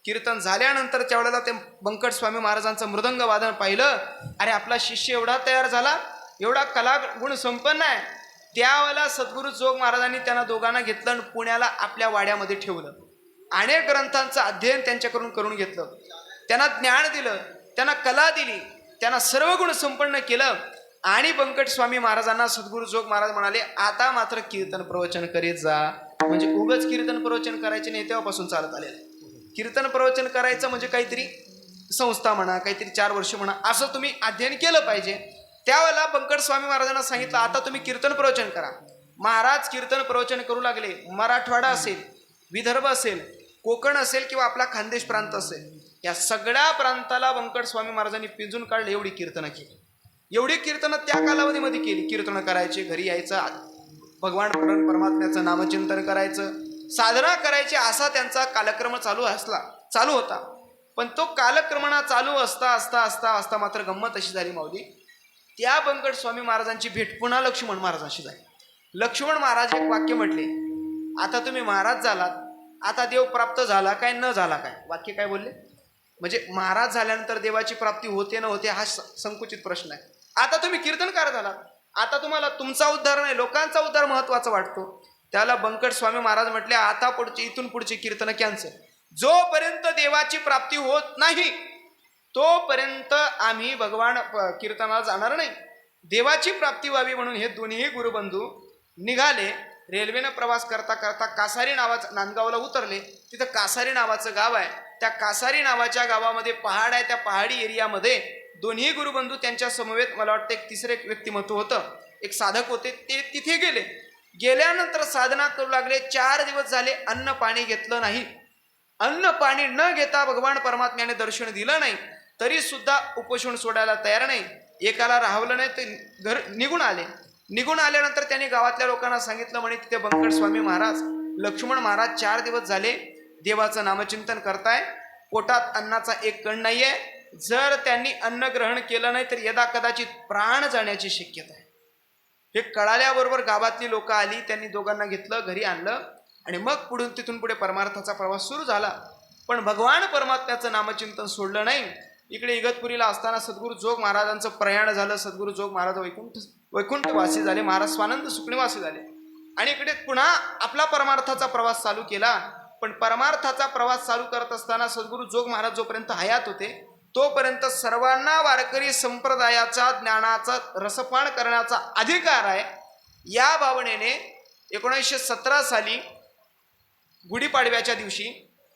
कीर्तन झाल्यानंतर त्यावेळेला ते बंकट स्वामी महाराजांचं मृदंग वादन पाहिलं. अरे आपला शिष्य एवढा तयार झाला, एवढा कलागुण संपन्न आहे. त्यावेळेला सद्गुरू जोग महाराजांनी त्यांना दोघांना घेतलं आणि पुण्याला आपल्या वाड्यामध्ये ठेवलं. अनेक ग्रंथांचं अध्ययन त्यांच्याकडून करून घेतलं, त्यांना ज्ञान दिलं, त्यांना कला दिली, त्यांना सर्व गुण संपन्न केलं. आणि बंकट स्वामी महाराजांना सद्गुरू जोग महाराज म्हणाले, आता मात्र कीर्तन प्रवचन करीत जा. म्हणजे उगच कीर्तन प्रवचन करायचे नाही, तेव्हापासून चालत आलेलं. कीर्तन प्रवचन करायचं म्हणजे काहीतरी संस्था म्हणा, काहीतरी 4 वर्ष म्हणा, असं तुम्ही अध्ययन केलं पाहिजे. त्यावेळेला बंकट स्वामी महाराजांना सांगितलं, आता तुम्ही कीर्तन प्रवचन करा. महाराज कीर्तन प्रवचन करू लागले. मराठवाडा असेल, विदर्भ असेल, कोकण असेल किंवा आपला खानदेश प्रांत असेल, या सगळ्या प्रांताला बंकट स्वामी महाराजांनी पिंजून काढले. एवढी कीर्तनं केली, एवढी कीर्तनं त्या कालावधीमध्ये केली. कीर्तनं करायचे, घरी यायचं, भगवान परमात्म्याचं नामचिंतन करायचं, साधना करायची, असा त्यांचा कालक्रम चालू होता. पण तो कालक्रमणा चालू असता मात्र गंमत अशी झाली माऊली, त्या बंकट स्वामी महाराजांची भेट पुन्हा लक्ष्मण महाराजांशी झाली. लक्ष्मण महाराज एक वाक्य म्हटले, आता तुम्ही महाराज झालात, आता देव प्राप्त झाला काय न झाला काय? वाक्य काय बोलले? म्हणजे महाराज झाल्यानंतर देवाची प्राप्ती होते न होते हा संकुचित प्रश्न आहे. आता तुम्ही कीर्तनकार झालात, आता तुम्हाला तुमचा उद्धार नाही लोकांचा उद्धार महत्वाचा वाटतो. त्याला बंकट स्वामी महाराज म्हटले, आता इथून पुढचे कीर्तन कॅन्सल. जोपर्यंत देवाची प्राप्ती होत नाही तोपर्यंत आम्ही भगवान कीर्तनाला जाणार नाही. देवाची प्राप्ती व्हावी म्हणून हे दोन्ही गुरुबंधू निघाले. रेल्वेनं प्रवास करता करता कासारी नावाचं नांदगावला उतरले. तिथं कासारी नावाचं गाव आहे. त्या कासारी नावाच्या गावामध्ये पहाड आहे. त्या पहाडी एरियामध्ये दोन्ही गुरुबंधू त्यांच्या समवेत, मला वाटतं एक तिसरे व्यक्तिमत्व होतं, एक साधक होते, ते तिथे गेले. गेल्यानंतर साधना करू लागले. 4 दिवस झाले अन्न पाणी घेतलं नाही. अन्न पाणी न घेता भगवान परमात्म्याने दर्शन दिलं नाही, तरी सुद्धा उपोषण सोडायला तयार नाही. एकाला राहवलं नाही, ते घर निघून आले. निघून आल्यानंतर त्यांनी गावातल्या लोकांना सांगितलं, म्हणे तिथे बंकट स्वामी महाराज, लक्ष्मण महाराज 4 दिवस झाले देवाचं नामचिंतन करताय, पोटात अन्नाचा एक कण नाहीये. जर त्यांनी अन्न ग्रहण केलं नाही तर यदा कदाचित प्राण जाण्याची शक्यता आहे. हे कळाल्याबरोबर गावातली लोक आली. त्यांनी दोघांना घेतलं, घरी आणलं आणि मग तिथून पुढे परमार्थाचा प्रवास सुरू झाला. पण भगवान परमात्म्याचं नामचिंतन सोडलं नाही. इकडे इगतपुरीला असताना सद्गुरू जोग महाराजांचं प्रयाण झालं. सद्गुरू जोग महाराज वैकुंठवासी झाले. महाराज स्वानंद सुखनिवासी झाले. आणि इकडे पुन्हा आपला परमार्थाचा प्रवास चालू केला. पण परमार्थाचा प्रवास चालू करत असताना सद्गुरू जोग महाराज जोपर्यंत हयात होते तोपर्यंत सर्वांना वारकरी संप्रदायाचा ज्ञानाचा रसपान करण्याचा अधिकार आहे. या भावनेने 1917 साली गुढीपाडव्याच्या दिवशी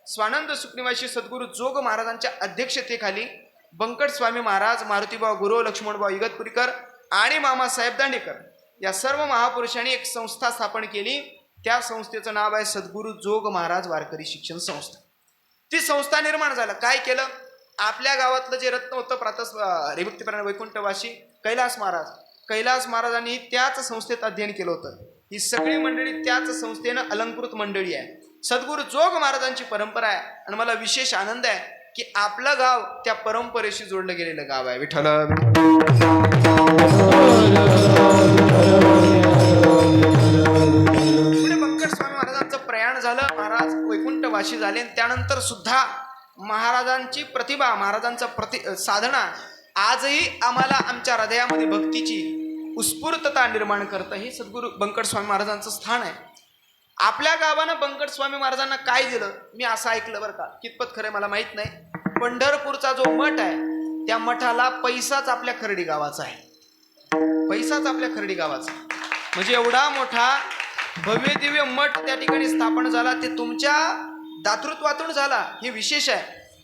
स्वानंद सुखनिवासी सद्गुरू जोग महाराजांच्या अध्यक्षतेखाली बंकट स्वामी महाराज, मारुतीभाऊ गुरु, लक्ष्मणभाऊ इगतपुरीकर आणि मामासाहेब दांडेकर या सर्व महापुरुषांनी एक संस्था स्थापन केली. त्या संस्थेचं नाव आहे सद्गुरू जोग महाराज वारकरी शिक्षण संस्था. ती संस्था निर्माण झालं. काय केलं? आपल्या गावातलं जे रत्न होतं विभक्तीपरायण वैकुंठवासी कैलास महाराजांनी त्याच संस्थेत अध्ययन केलं होतं. ही सगळी मंडळी त्याच संस्थेनं अलंकृत मंडळी आहे. सद्गुरू जोग महाराजांची परंपरा आहे. आणि मला विशेष आनंद आहे की आपलं गाव त्या परंपरेशी जोडलं गेलेलं गाव आहे. विठ्ठल पुढे बंकट स्वामी महाराजांचं प्रयाण झालं. महाराज वैकुंठवासी झाले. त्यानंतर सुद्धा महाराजांची प्रतिभा, महाराजांचा साधना आजही आम्हाला आमच्या हृदयामध्ये भक्तीची उत्स्फूर्तता निर्माण करतं. हे सद्गुरू बंकट स्वामी महाराजांचं स्थान आहे. आपल्या गावानं बंकट स्वामी महाराजांना काय दिलं मी असं ऐकलं बरं का, कितपत खरं मला माहित नाही. पंढरपूरचा जो मठ आहे त्या मठाला पैसाच आपल्या खर्डी गावाचा आहे. पैसाच आपल्या खर्डी गावाचा, म्हणजे एवढा मोठा भव्य दिव्य मठ त्या ठिकाणी स्थापन झाला. ते तुमच्या दातृत्वातून झाला, हे विशेष आहे.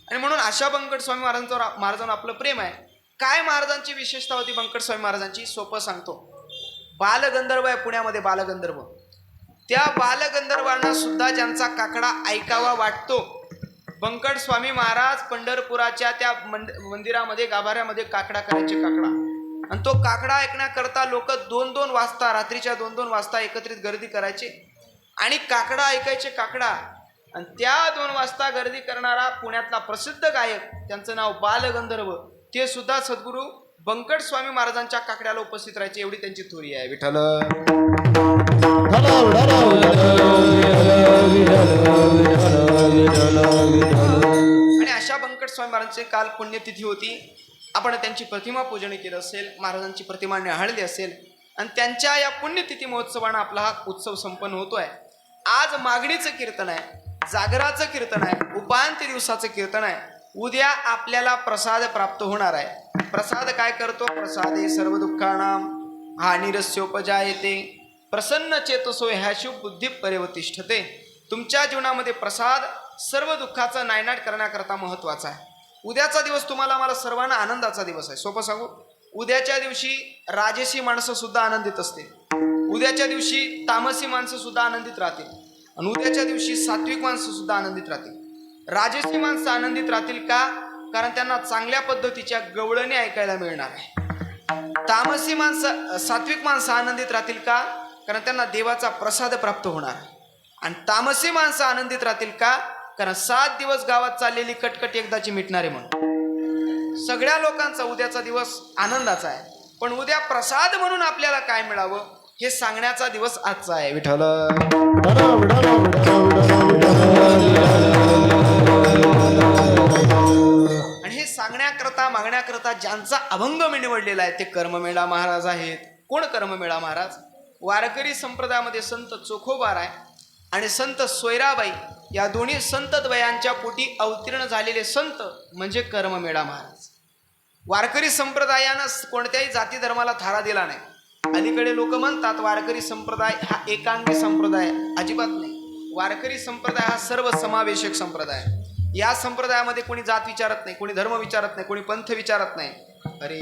आणि म्हणून अशा बंकट स्वामी महाराजांवर आपलं प्रेम आहे. काय महाराजांची विशेषता होती बंकट स्वामी महाराजांची? सोपं सांगतो. बालगंधर्व आहे पुण्यामध्ये, बालगंधर्व. त्या बालगंधर्वांना सुद्धा ज्यांचा काकडा ऐकावा वाटतो, बंकट स्वामी महाराज पंढरपुराच्या त्या मंदिरामध्ये गाभाऱ्यामध्ये काकडा करायचे. काकडा, आणि तो काकडा ऐकण्याकरता लोक 2-2 वाजता, रात्रीच्या 2-2 वाजता एकत्रित गर्दी करायचे आणि काकडा ऐकायचे. काकडा, आणि त्या 2 वाजता गर्दी करणारा पुण्यातला प्रसिद्ध गायक, त्यांचं नाव बालगंधर्व, ते सुद्धा सद्गुरू बंकट स्वामी महाराजांच्या काकड्याला उपस्थित राहायचे. एवढी त्यांची थोरी आहे. विठ्ठल आणि अशा बंकट स्वामी महाराजांची काल पुण्यतिथी होती. आपण त्यांची प्रतिमा पूजन केलं असेल, महाराजांची प्रतिमा न्याहाळली असेल, आणि त्यांच्या या पुण्यतिथी महोत्सवानं आपला हा उत्सव संपन्न होतोय. आज मागणीचं कीर्तन आहे, जागराचं कीर्तन आहे, उपांत्य दिवसाचं कीर्तन आहे. उद्या आपल्याला प्रसाद प्राप्त होणार आहे. प्रसाद काय करतो? प्रसादे सर्व दुःखानां हानिरस्योपजायते प्रसन्न चेतसो ह्याशु बुद्धी परिवतिष्ठते. तुमच्या जीवनामध्ये प्रसाद सर्व दुःखाचा नायनाट करण्याकरता महत्त्वाचा आहे. उद्याचा दिवस तुम्हाला आम्हाला सर्वांना आनंदाचा दिवस आहे. सोपं सांगू, उद्याच्या दिवशी राजसी माणसं सुद्धा आनंदित असतील, उद्याच्या दिवशी तामसी माणसं सुद्धा आनंदित राहतील, आणि उद्याच्या दिवशी सात्विक माणसं सुद्धा आनंदित राहतील. राजसी माणसं आनंदित राहतील का? कारण त्यांना चांगल्या पद्धतीच्या गवळणी ऐकायला मिळणार आहे. तामसी माणसं, सात्विक माणसं आनंदित राहतील का? कारण त्यांना देवाचा प्रसाद प्राप्त होणार. आणि तामसी माणसं आनंदित राहतील का? कारण 7 दिवस गावात चाललेली कटकट एकदाची मिटणारे म्हणून. सगळ्या लोकांचा उद्याचा दिवस आनंदाचा आहे, पण उद्या प्रसाद म्हणून आपल्याला काय मिळावं हे सांगण्याचा दिवस आजचा आहे. विठ्ठल. आणि हे सांगण्याकरता मागण्याकरता ज्यांचा अभंग मी निवडलेला आहे ते कर्ममेळा महाराज आहेत. कोण कर्ममेळा महाराज? वारकरी संप्रदायामध्ये संत चोखोबार आहे आणि संत सोयराबाई या दोन्ही संत द्वयांच्या पोटी अवतीर्ण झालेले संत म्हणजे कर्ममेळा महाराज. वारकरी संप्रदायानं कोणत्याही जाती धर्माला थारा दिला नाही. अलीकडे लोक म्हणतात वारकरी संप्रदाय हा एकांगी संप्रदाय. अजिबात नाही. वारकरी संप्रदाय हा सर्व समावेशक संप्रदाय. या संप्रदायामध्ये कोणी जात विचारत नाही, कोणी धर्म विचारत नाही, कोणी पंथ विचारत नाही. अरे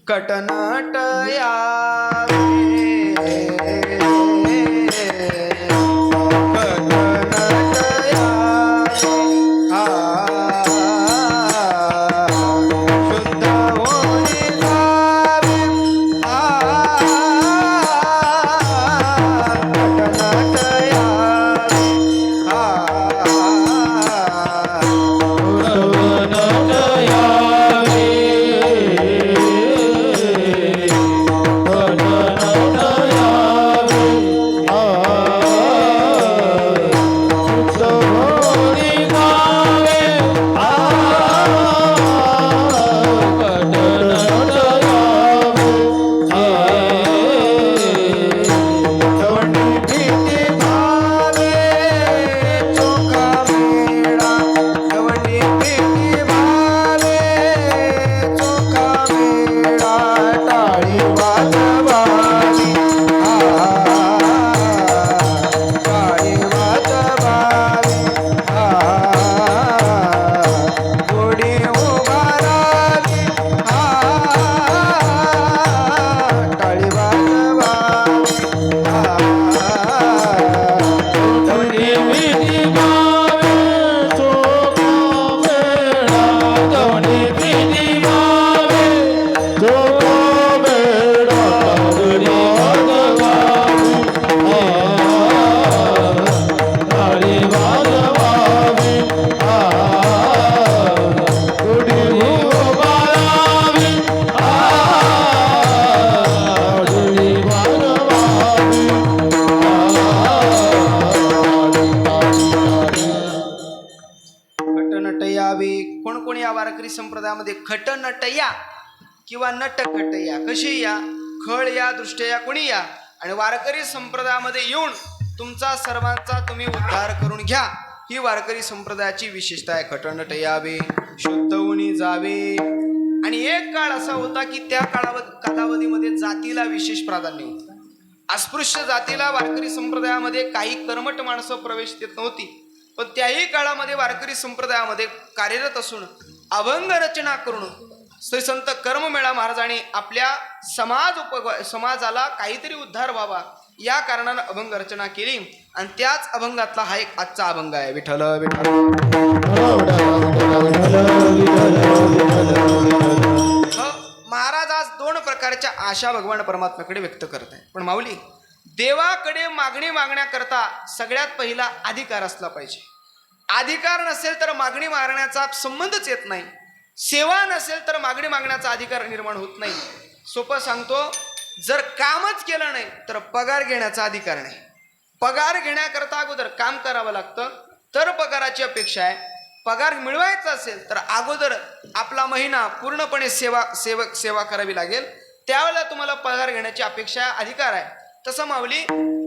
कटनट संप्रदायामध्ये खट नटया किंवा नट खटया कशी या खळ या दृष्ट्या कोणी या आणि वारकरी संप्रदायामध्ये येऊन तुमचा सर्वांचा तुम्ही उद्धार करून घ्या. ही वारकरी संप्रदायाची विशेषता आहे. खट नट यावे शुद्ध होऊन जावे. आणि एक काळ असा होता की त्या कालावधीमध्ये जातीला विशेष प्राधान्य होतं. अस्पृश्य जातीला वारकरी संप्रदायामध्ये काही कर्मठ माणसं प्रवेश देत नव्हती, पण त्याही काळामध्ये वारकरी संप्रदायामध्ये कार्यरत असून अभंग रचना करून श्री संत कर्ममेळा महाराजांनी आपल्या समाजाला काहीतरी उद्धार व्हावा या कारणानं अभंग रचना केली आणि त्याच अभंगातला हा एक आजचा अभंग आहे. विठ्ठल विठ्ठल. महाराज आज 2 प्रकारच्या आशा भगवान परमात्म्याकडे व्यक्त करत आहे. पण माऊली, देवाकडे मागणी मागण्याकरता सगळ्यात पहिला अधिकार असला पाहिजे. अधिकार नसेल तर मागणी मागण्याचा संबंधच येत नाही. सेवा नसेल तर मागणी मागण्याचा अधिकार निर्माण होत नाही. सोपं सांगतो, जर कामच केलं नाही तर पगार घेण्याचा अधिकार नाही. पगार घेण्याकरता अगोदर काम करावं लागतं, तर पगाराची अपेक्षा आहे. पगार मिळवायचा असेल तर अगोदर आपला महिना पूर्णपणे सेवा करावी लागेल, त्यावेळेला तुम्हाला पगार घेण्याची अपेक्षा अधिकार आहे. तसं माऊली,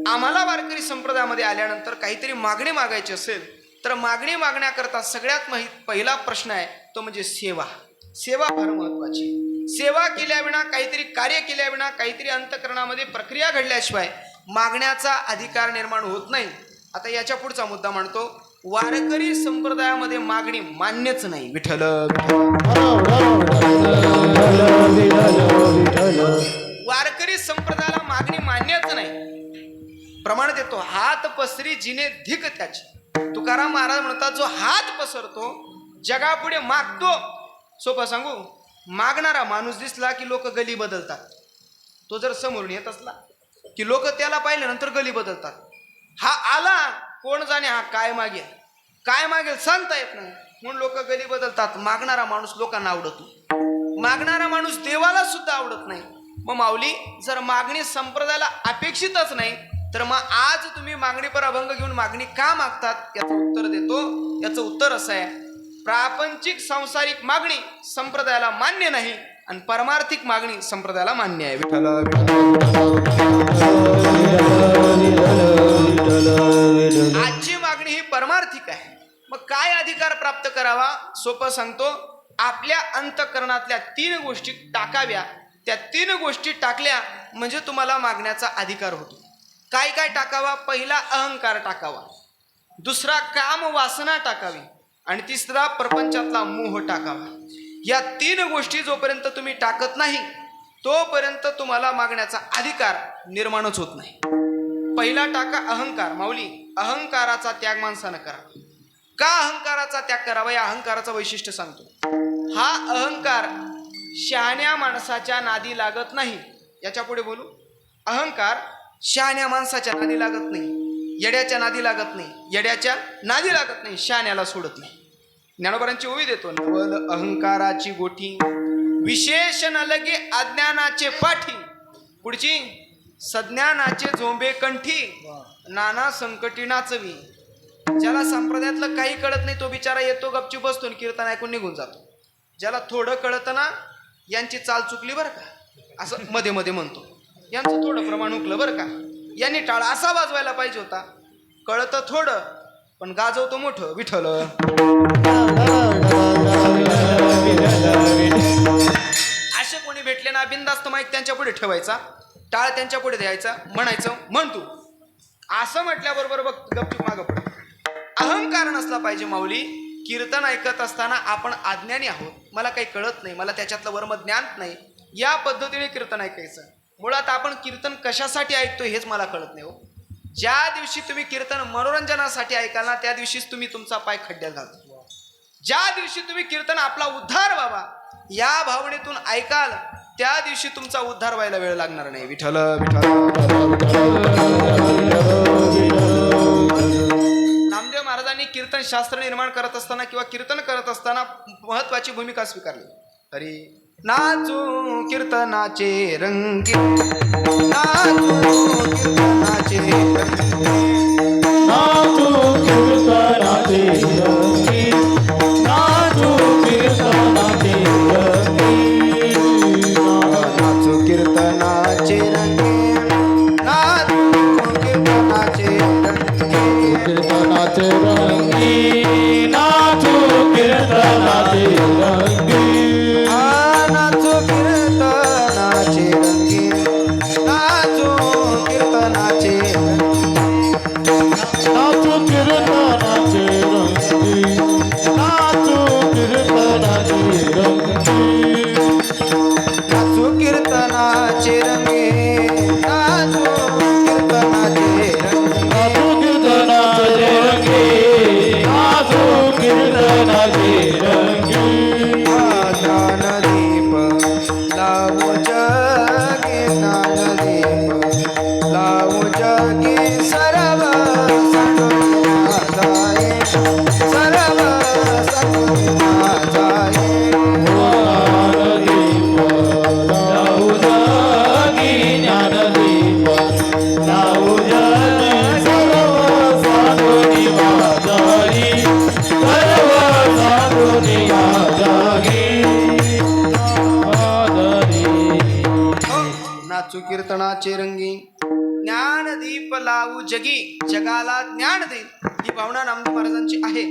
आम्हाला वारकरी संप्रदायामध्ये आल्यानंतर काहीतरी मागणी मागायची असेल तर मागणी मागण्याकरता सगळ्यात पहिला प्रश्न आहे तो म्हणजे सेवा. सेवा फार महत्वाची. सेवा केल्याविना, काहीतरी कार्य केल्याविना, काहीतरी अंतःकरणामध्ये प्रक्रिया घडल्याशिवाय मागण्याचा अधिकार निर्माण होत नाही. आता याच्या पुढचा मुद्दा म्हणतो, वारकरी संप्रदायामध्ये मागणी मान्यच नाही. विठ्ठल. वारकरी संप्रदायाला मागणी मान्यच नाही. प्रमाण देतो, हात पसरी जिने धिक त्याची. तुकाराम महाराज म्हणतात, जो हात पसरतो जगापुढे मागतो. सोपं सांगू, मागणारा माणूस दिसला की लोक गली बदलतात. तो जर समोरून येत असला की लोक त्याला पाहिल्यानंतर गली बदलतात. हा आला कोण जाणे हा काय मागेल सांगता येत नाही म्हणून लोक गली बदलतात. मागणारा माणूस लोकांना आवडत नाही, मागणारा माणूस देवाला सुद्धा आवडत नाही. मग माऊली जर मागणी संप्रदायाला अपेक्षितच नाही तर मग आज तुम्ही मागणीपर अभंग घेऊन मागणी का मागतात याचं उत्तर देतो. याचं उत्तर असं आहे, प्रापंचिक सांसारिक मागणी संप्रदायाला मान्य नाही आणि परमार्थिक मागणी संप्रदायाला मान्य आहे. आजची मागणी ही परमार्थिक आहे. मग काय अधिकार प्राप्त करावा? सोपं सांगतो, आपल्या अंतःकरणातल्या 3 गोष्टी टाकाव्या. त्या 3 गोष्टी टाकल्या म्हणजे तुम्हाला मागण्याचा अधिकार होतो. काय काय टाकावा? पहिला अहंकार टाकावा, दुसरा काम वासना टाकावी आणि तिसरा प्रपंचातला मोह टाकावा. या 3 गोष्टी जोपर्यंत तुम्ही टाकत नाही तोपर्यंत तुम्हाला मागण्याचा अधिकार निर्माणच होत नाही. पहिला टाका अहंकार. माऊली अहंकाराचा त्याग माणसानं करावा. का अहंकाराचा त्याग करावा? या अहंकाराचं वैशिष्ट्य सांगतो. हा अहंकार शहाण्या माणसाच्या नादी लागत नाही. याच्या पुढे बोलू. अहंकार शहाण्या माणसाच्या नादी लागत नाही, येड्याच्या नादी लागत नाही, येड्याच्या नादी लागत नाही, शहाण्याला सोडत नाही. ज्ञानोबरांची ओवी देतो, नवल अहंकाराची गोठी विशेष न लगे अज्ञानाचे पाठी, पुढची सज्ञानाचे झोंबे कंठी, नाना संकटी नाचवी. ज्याला संप्रदायातलं काही कळत नाही तो बिचारा येतो गपचूप बसतो आणि कीर्तन ऐकून निघून जातो. ज्याला थोडं कळतं ना, यांची चाल चुकली बरं का असं मध्ये मध्ये म्हणतो, यांचं थोडं प्रमाण हुकलं बरं का, यांनी टाळा असा वाजवायला पाहिजे होता. कळतं थोडं पण गाजवतो मोठं. विठ्ठल. असे कोणी भेटले ना, बिनधास्त माईक त्यांच्या पुढे ठेवायचा, टाळ त्यांच्या पुढे द्यायचा, म्हणायचं म्हण तू. असं म्हटल्याबरोबर बघ गपचूप मागं पड. अहंकार नसला पाहिजे. माऊली कीर्तन ऐकत असताना आपण अज्ञानी आहोत, मला काही कळत नाही, मला त्याच्यातलं वर्म ज्ञान नाही, या पद्धतीने कीर्तन ऐकायचं. मुळात आपण कीर्तन कशासाठी ऐकतो हेच मला कळत नाही हो. ज्या दिवशी तुम्ही कीर्तन मनोरंजनासाठी ऐकाल ना त्या दिवशीच तुम्ही तुमचा पाय खड्ड्यात घालता. ज्या दिवशी तुम्ही कीर्तन आपला उद्धार व्हावा या भावनेतून ऐकाल त्या दिवशी तुमचा उद्धार व्हायला वेळ लागणार नाही. विठ्ठल नामदेव महाराजांनी कीर्तन शास्त्र निर्माण करत असताना किंवा कीर्तन करत असताना महत्वाची भूमिका स्वीकारली. हरी नाचू कीर्तनाचे रंगी, नाचू कीर्तनाचे रंगी, नाचू कीर्तनाचे रंगी, नाचू कीर्तनाचे रंगी, नाचू कीर्तनाचे रंगी, नाचू कीर्तनाचे रंगी, कीर्तनाचे रंगी, नाचू कीर्तनाचे रंगी, नाचू कीर्तनाचे रंगी, नाचू कीर्तनाचे रंगी, नाचू कीर्तनाचे रंगी, नाचू कीर्तनाचे रंगी, नाचू कीर्तनाचे रंगी, नाचू कीर्तनाचे रंगी, नाचू कीर्तनाचे रंगी, नाचू कीर्तनाचे रंगी. ज्ञानदीप लावू जगी, ज्ञानदीप लावू जगी, सर्व सांडून जाये, सर्व सांडून जाये. ज्ञानदीप लावू जगी, ज्ञानदीप लावू जगी, सर्व साधुनी वाजारी, सर्व साधुनी वाजारी. नाचू कीर्तनाचे रंगी, ज्ञानदीप लावू जगी, जगाला ज्ञान देईल, ही भावना नामदेव महाराजांची आहे.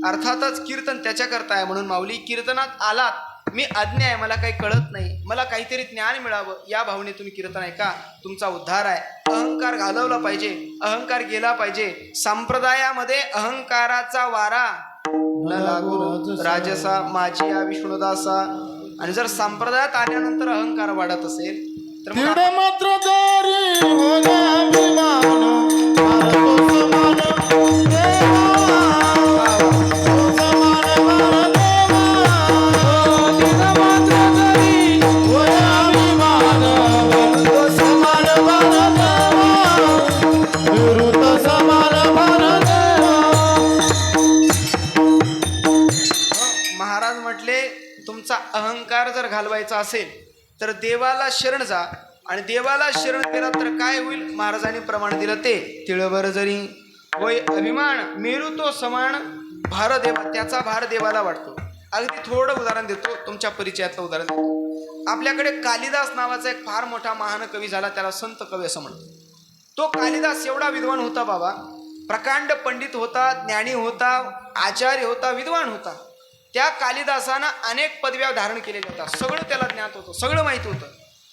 अर्थातच कीर्तन त्याच्या करता आहे. म्हणून माऊली कीर्तनात आलात, मी अज्ञ आहे, मला काही कळत नाही, मला काहीतरी ज्ञान मिळावं या भावने तुम्ही कीर्तन ऐका, तुमचा उद्धार आहे. अहंकार घालवला पाहिजे, अहंकार गेला पाहिजे. संप्रदायामध्ये अहंकाराचा वारा न लागू राजसा माझी या विष्णुदासा. आणि जर संप्रदायात आल्यानंतर अहंकार वाढत असेल तर मग तिड मात्र जरी होगा विमान, भारतो समान देवा, तो समान भारदेवा. तिड मात्र जरी होगा विमान, भारतो समान भारदेवा. म्हटले तुमचा अहंकार जर घालवायचा असेल तर देवाला शरण जा, आणि देवाला शरण केला तर काय होईल? महाराजांनी प्रमाण दिलं ते तिळभर जरी होय अभिमान मेरू तो समान भार देवा, त्याचा भार देवाला वाटतो. अगदी थोडं उदाहरण देतो, तुमच्या परिचयातलं उदाहरण देतो. आपल्याकडे कालिदास नावाचा एक फार मोठा महान कवी झाला, त्याला संत कवी असं म्हणतो. तो कालिदास एवढा विद्वान होता बाबा, प्रकांड पंडित होता, ज्ञानी होता, आचार्य होता, विद्वान होता. त्या कालिदासानं अनेक पदव्या धारण केलेल्या होत्या, सगळं त्याला ज्ञात होतं, सगळं माहीत होतं.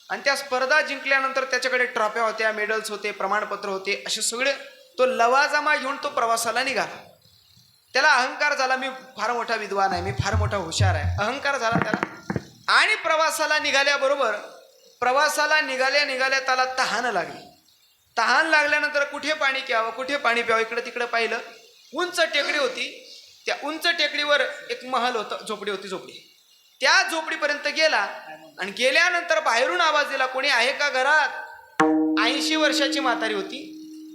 आणि त्या स्पर्धा जिंकल्यानंतर त्याच्याकडे ट्रॉफ्या होत्या, मेडल्स होते, प्रमाणपत्र होते, असे सगळे तो लवाजमा घेऊन तो प्रवासाला निघाला. त्याला अहंकार झाला, मी फार मोठा विद्वान आहे, मी फार मोठा हुशार आहे, अहंकार झाला त्याला. आणि प्रवासाला निघाल्याबरोबर प्रवासाला निघाल्या त्याला तहान लागली. तहान लागल्यानंतर कुठे पाणी प्यावं, कुठे पाणी प्यावं, इकडं तिकडं पाहिलं. उंच टेकडी होती, त्या उंच टेकडीवर एक महल होतं, झोपडी होती, झोपडी. त्या झोपडीपर्यंत गेला आणि गेल्यानंतर बाहेरून आवाज दिला, कोणी आहे का घरात? 80 वर्षाची म्हातारी होती.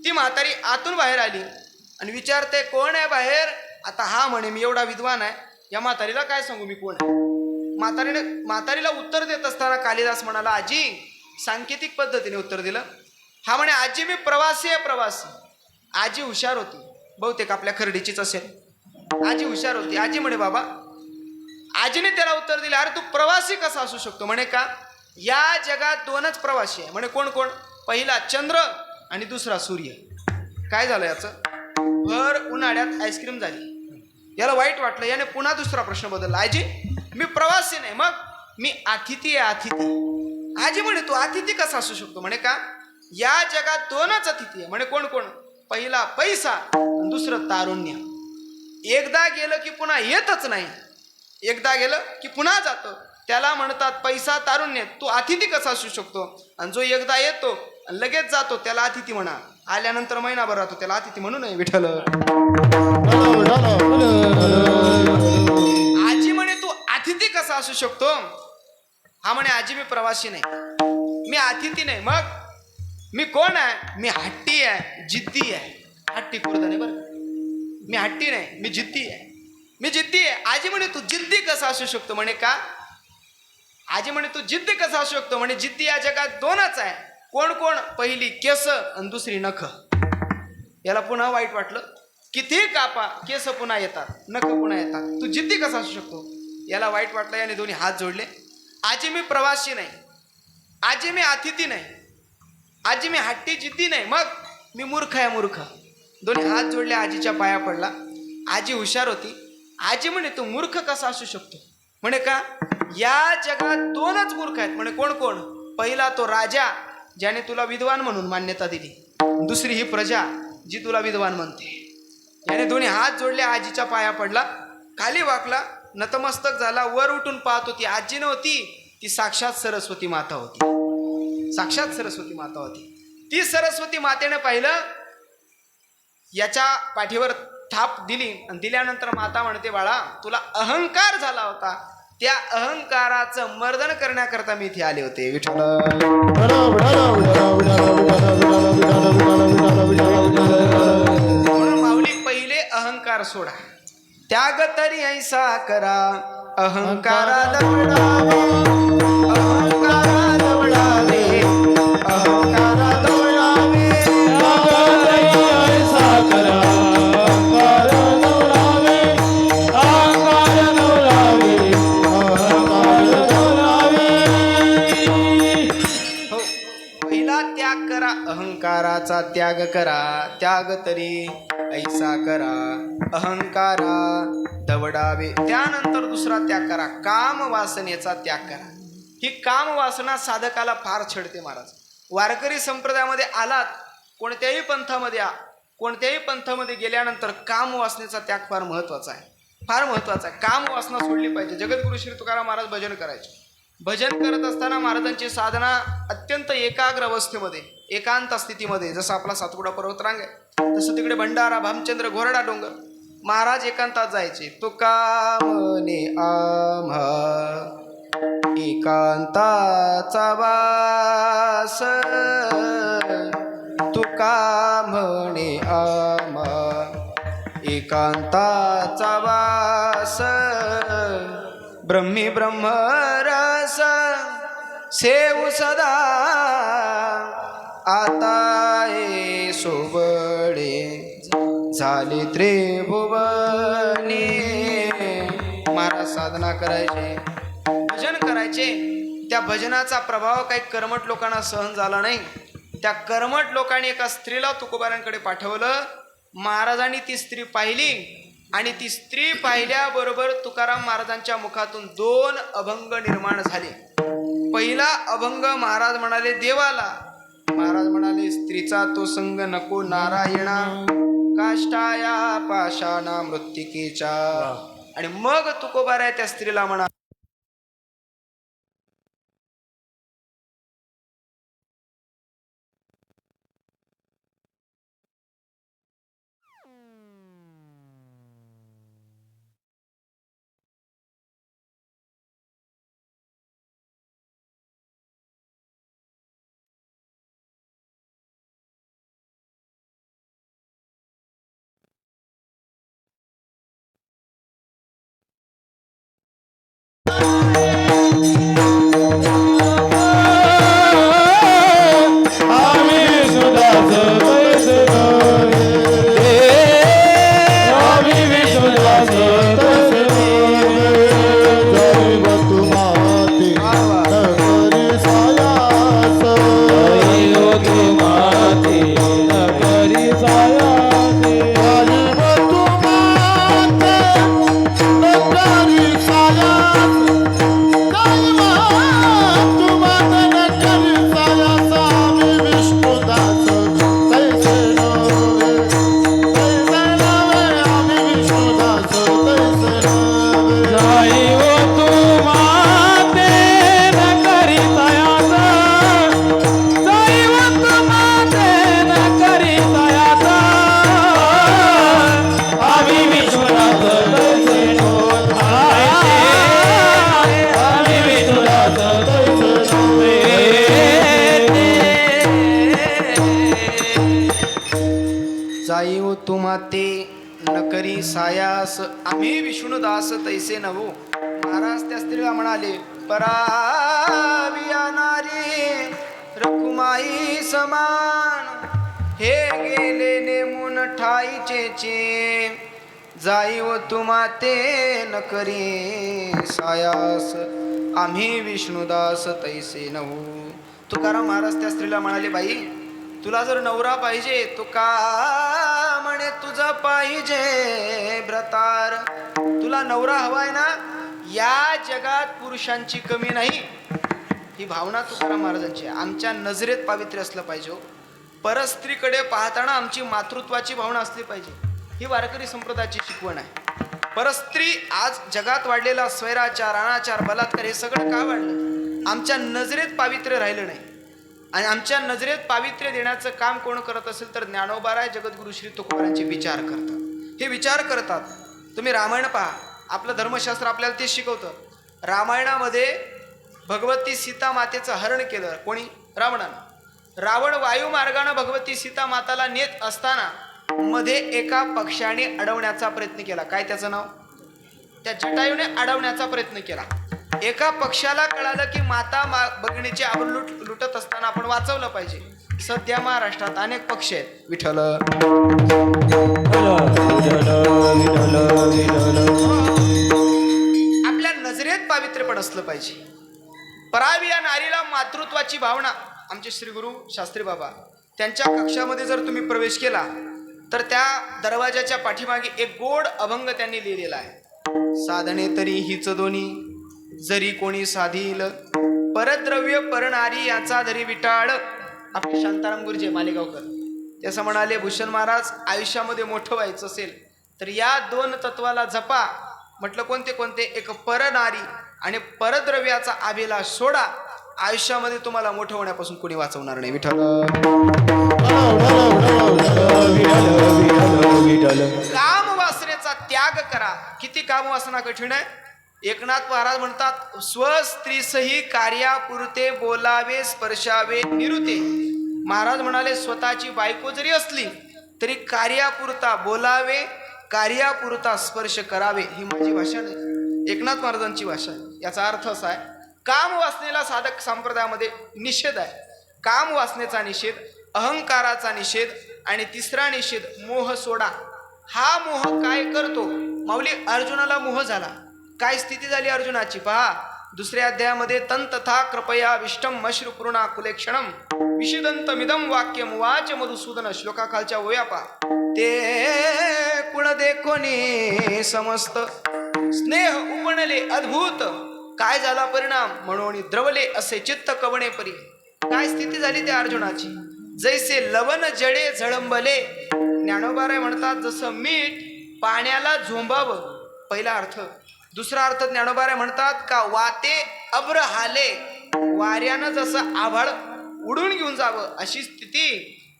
ती म्हातारी आतून बाहेर आली आणि विचारते, कोण आहे बाहेर? आता हा म्हणे, मी एवढा विद्वान आहे, या म्हातारीला काय सांगू मी कोण आहे? म्हातारीला उत्तर देत असताना कालिदास म्हणाला, आजी, सांकेतिक पद्धतीने उत्तर दिलं. हा म्हणे, आजी मी प्रवासी आहे, प्रवासी. आजी हुशार होती, बहुतेक आपल्या खर्डीचीच असेल. आजी हुशार होती. आजी म्हणे, बाबा, आजीने त्याला उत्तर दिले, अरे तू प्रवासी कसा असू शकतो? म्हणे, का? या जगात 2च प्रवासी आहे. म्हणे, कोण कोण? पहिला चंद्र आणि दुसरा सूर्य. काय झालं याचं? भर उन्हाळ्यात आईस्क्रीम झाली, याला वाईट वाटलं. याने पुन्हा दुसरा प्रश्न बदलला, आजी मी प्रवासी नाही, मग मी अतिथी आहे, अतिथी. आजी म्हणे, तू अतिथी कसा असू शकतो? म्हणे, का? या जगात 2च अतिथी आहे. म्हणे, कोण कोण? पहिला पैसा आणि दुसरं तारुण्य. एकदा गेलं की पुन्हा येतच नाही, एकदा गेलं की पुन्हा जातं, त्याला म्हणतात पैसा, तारुण्य. तू अतिथी कसा असू शकतो? आणि जो एकदा येतो आणि लगेच जातो त्याला अतिथी म्हणा, आल्यानंतर महिनाभर राहतो त्याला अतिथी म्हणू नये. विठ्ठल. आजी म्हणे, तू अतिथी कसा असू शकतो? हा म्हणे, आजी मी प्रवासी नाही, मी अतिथी नाही, मग मी कोण आहे? मी हट्टी आहे, जिद्दी आहे. हट्टी खुर्द नाही बरं, मी हट्टी नाही, मी जिद्दी आहे, मी जिद्दी आहे. आजी म्हणे, तू जिद्दी कसा असू शकतो? म्हणे, का? आजी म्हणे, तू जिद्दी कसा असू शकतो? म्हणे, जिद्दी या जगात 2च आहे. कोण कोण? पहिली केस आणि दुसरी नख. याला पुन्हा वाईट वाटलं. किती कापा, केस पुन्हा येतात, नख पुन्हा येतात, तू जिद्दी कसा असू शकतो? याला वाईट वाटलं. याने दोन्ही हात जोडले. आजी मी प्रवासी नाही, आजी मी अतिथी नाही, आजी मी हट्टी जिद्दी नाही, मग मी मूर्ख आहे, मूर्ख. दोन्ही हात जोडले, आजीच्या पाया पडला. आजी हुशार होती. आजी म्हणे, तू मूर्ख कसा असू शकतो? म्हणे, का? या जगात 2च मूर्ख आहेत. म्हणे, कोण कोण? पहिला तो राजा, ज्याने तुला विद्वान म्हणून मान्यता दिली, दुसरी ही प्रजा, जी तुला विद्वान म्हणते. याने दोन्ही हात जोडले, आजीच्या पाया पडला, खाली वाकला, नतमस्तक झाला. वर उठून पाहत होती, आजी नव्हती, ती साक्षात सरस्वती माता होती. साक्षात सरस्वती माता होती. ती सरस्वती मातेने पाहिलं, याच्या पाठीवर थाप दिली आणि दिल्यानंतर माता म्हणते, बाळा, तुला अहंकार झाला होता, त्या अहंकाराचं मर्दन करण्याकरता मी इथे आले होते. विठ्ठल. म्हणून माऊली, पहिले अहंकार सोडा, त्याग तरी ऐसा करा, अहंकारा दवडावे, अहंकारा दवडावे, अहंकारा दवडावे. अहंकाराचा त्याग करा, त्याग तरी ऐसा करा, अहंकारा दवडावे. त्यानंतर दुसरा त्याग करा, काम वासनेचा त्याग करा. ही काम वासना साधकाला फार छेडते महाराज. वारकरी संप्रदायामध्ये आलात, कोणत्याही पंथामध्ये गेल्यानंतर काम वासनेचा त्याग फार महत्वाचा आहे, फार महत्वाचा आहे. काम वासना सोडली पाहिजे. जगद्गुरु श्री तुकाराम महाराज भजन करायचे. भजन करत असताना महाराजांची साधना अत्यंत एकाग्र अवस्थेमध्ये, एकांत स्थितीमध्ये, जसं आपला सातपुडा पर्वतरांग आहे, तसं तिकडे भंडारा, भामचंद्र, घोरडा डोंगर. महाराज एकांतात जायचे. तुका म्हणे आम्हा एकांताचा वास, तुका म्हणे आम्हा एकांताचा वास. ब्रह्मी ब्रह्मरस सेवू सदा आता हे सोबळे झाले त्रिभुवनी. महाराज साधना करायचे, भजन करायचे. त्या भजनाचा प्रभाव काही कर्मठ लोकांना सहन झाला नाही. त्या कर्मठ लोकांनी एका स्त्रीला तुकोबारांकडे पाठवलं. महाराजांनी ती स्त्री पाहिली आणि ती स्त्री पाहिल्याबरोबर तुकाराम महाराजांच्या मुखातून 2 अभंग निर्माण झाले. पहिला अभंग महाराज म्हणाले देवाला. महाराज म्हणाले स्त्रीचा तो संग नको नारायणा, काष्टाया पाषाणा मृत्तिकेच्या. आणि मग तुकोबाराय त्या स्त्रीला म्हणा आम्ही विष्णुदास तैसे नव्हे. आम्ही विष्णुदास तैसे नव्हे. दैव तुम्हाते नकरी सायास. दैव तुम्हाते नकरी सायास. दैव तुम्हाते नकरी सायास. जाईव तुम्हाते नकरी सायास, आम्ही विष्णुदास तैसे नवो. महाराज त्या स्त्रीला म्हणाले पराविया नारी रखुमाई समान, हे गेले नेमून ठाईचे. जाईव तुम्हाते नकरी सायास, आम्ही विष्णुदास तैसे नवो. तुकाराम महाराज त्या स्त्रीला म्हणाले बाई तुला जर नवरा पाहिजे तो का म्हणे तुझा पाहिजे व्रतार. तुला नवरा हवाय ना, या जगात पुरुषांची कमी नाही. ही भावना तुकाराम महाराजांची आहे. आमच्या नजरेत पावित्र्य असलं पाहिजे. परस्त्रीकडे पाहताना आमची मातृत्वाची भावना असली पाहिजे. ही वारकरी संप्रदायाची शिकवण आहे. परस्त्री आज जगात वाढलेला स्वैराचार, अनाचार, बलात्कार हे सगळं का वाढलं? आमच्या नजरेत पावित्र्य राहिलं नाही. आणि आमच्या नजरेत पावित्र्य देण्याचं काम कोण करत असेल तर ज्ञानोबाराय जगद्गुरु श्री तुकोबारांचे विचार करतात. हे विचार करतात. तुम्ही रामायण पहा, आपलं धर्मशास्त्र आपल्याला ते शिकवतं. रामायणामध्ये भगवती सीता मातेचं हरण केलं कोणी? रावणानं. रावण वायुमार्गानं भगवती सीता माताला नेत असताना मध्ये एका पक्षाने अडवण्याचा प्रयत्न केला. काय त्याचं नाव? त्या जटायूने अडवण्याचा प्रयत्न केला. एका पक्षाला कळालं की माता भगिनीचे आबरूलूट लुटत असताना आपण वाचवलं पाहिजे. सध्या महाराष्ट्रात अनेक पक्ष आहेत. विठ्ठल आपल्या नजरेत पावित्र्य पण असलं पाहिजे. परावी या नारीला मातृत्वाची भावना. आमचे श्री गुरु शास्त्री बाबा त्यांच्या कक्षामध्ये जर तुम्ही प्रवेश केला तर त्या दरवाजाच्या पाठीमागे एक गोड अभंग त्यांनी लिहिलेला आहे. साधने तरी हीच दोन्ही, जरी कोणी साधील परद्रव्य परणारी याचा धरी विटाळ. आपले शांताराम गुरुजी मालेगावकर ते असं म्हणाले, भूषण महाराज आयुष्यामध्ये मोठं व्हायचं असेल तर या 2 तत्वाला जपा. म्हटलं कोणते कोणते? एक परनारी आणि परद्रव्याचा आभेला सोडा. आयुष्यामध्ये तुम्हाला मोठं होण्यापासून कोणी वाचवणार नाही. विठ्ठल काम वासनेचा त्याग करा. किती काम वासना कठीण आहे. एकनाथ महाराज म्हणतात स्वस्त्री सही कार्यापुरते बोलावे स्पर्शावे निरुते. महाराज म्हणाले स्वतःची बायको जरी असली तरी कार्यापुरता बोलावे, कार्यापुरता स्पर्श करावे. ही माझी भाषा नाही. एकनाथ महाराजांची भाषा आहे. याचा अर्थ असा आहे, काम वासनेला साधक संप्रदायामध्ये निषेध आहे. काम वासनेचा निषेध, अहंकाराचा निषेध आणि तिसरा निषेध मोह सोडा. हा मोह काय करतो? माऊली, अर्जुनाला मोह झाला. काय स्थिती झाली अर्जुनाची पहा. दुसऱ्या अध्यायामध्ये तंतथा कृपया विष्टम मश्रुपूर्णा कुलेक्षणम विषिदंतमिदम वाक्यम वाच मधुसूदन. श्लोकाखालच्या ओव्या पहा. ते कुण देखोनी समस्त स्नेह उपणले अद्भुत. काय झाला परिणाम? म्हणून द्रवले असे चित्त कवणे परी. काय स्थिती झाली त्या अर्जुनाची? जैसे लवण जडे झळंबले. ज्ञानोबाराय म्हणतात जसं मीठ पाण्याला झोंबावं. पहिला अर्थ. दुसरा अर्थ ज्ञानोबाराय म्हणतात का वाते अब्र हाले. वाऱ्यानं जसं आभाळ उडून घेऊन जावं अशी स्थिती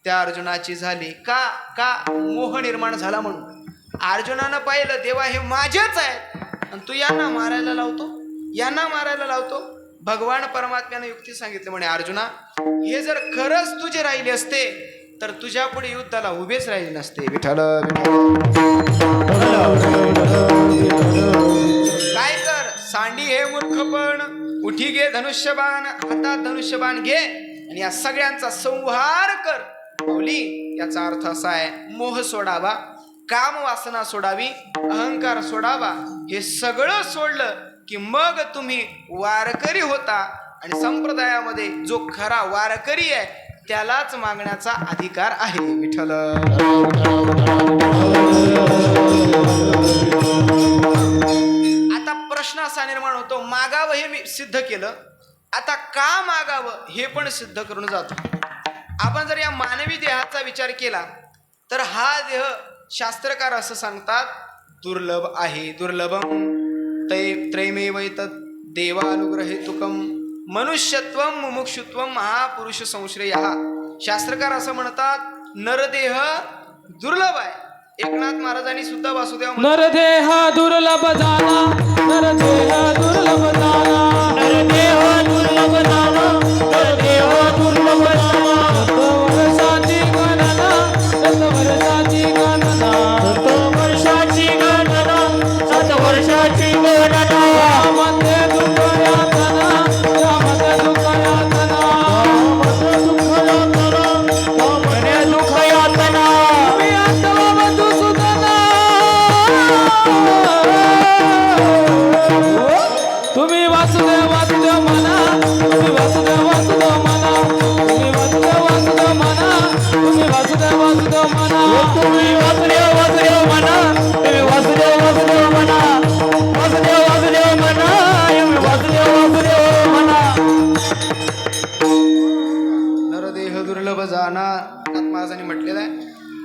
त्या अर्जुनाची झाली. का मोह निर्माण झाला म्हणून. अर्जुनानं पाहिलं देवा हे माझेच आहेत आणि तू यांना मारायला लावतो. भगवान परमात्म्यानं युक्ती सांगितली म्हणे, अर्जुना हे जर खरंच तुझे राहिले असते तर तुझ्या पुढे युद्धाला उभेच राहिले नसते. विठ्ठल काय कर सांडी हे मूर्खपण. उठी घे धनुष्यबाण, हातात धनुष्यबाण घे आणि या सगळ्यांचा संहार कर. माऊली, याचा अर्थ असा आहे, मोह सोडावा, काम वासना सोडावी, अहंकार सोडावा. हे सगळं सोडलं की मग तुम्ही वारकरी होता. आणि संप्रदायामध्ये जो खरा वारकरी आहे त्यालाच मागण्याचा अधिकार आहे. विठ्ठल. आता प्रश्न असा निर्माण होतो, मागावं हे मी सिद्ध केलं, आता का मागावं हे पण सिद्ध करून जातो. आपण जर या मानवी देहाचा विचार केला तर हा देह शास्त्रकार असं सांगतात दुर्लभ आहे. दुर्लभम त्रयमेवैतत् देवानुग्रहेतुकम मनुष्यत्वम मुमुक्षुत्वम महापुरुष संश्रयः. शास्त्रकार असं म्हणतात नरदेह दुर्लभ आहे. एकनाथ महाराजांनी सुद्धा वासुदेव नरदेह दुर्लभ जाना, नरदेह दुर्लभ जाना, नरदेह दुर्लभ जाना, नरदेह दुर्लभ जाना. वर्षाची गणना, वर्षाची गणना, वर्षाची गणना, वर्षाची गणना. मध्ये दुःख यातना, मध्ये दुःख यातना, मध्ये दुःख यातना, मध्ये दुःख यातना. मी आत्मा मधुसूदना, तुम्ही वासुदेव वासुदेव म्हणा, तुम्ही वासुदेव वासुदेव म्हणा, तुम्ही वासुदेव वासुदेव म्हणा, तुम्ही वासुदेव वासुदेव म्हणा, तुम्ही वासुदेव वासुदेव म्हणा, तुम्ही वासुदेव वासुदेव म्हणा, वासुदेव वासुदेव म्हणा, तुम्ही वासुदेव वासुदेव म्हणा. नरदेह दुर्लभ जाना. एकनाथ महाराजांनी म्हटलेलं आहे.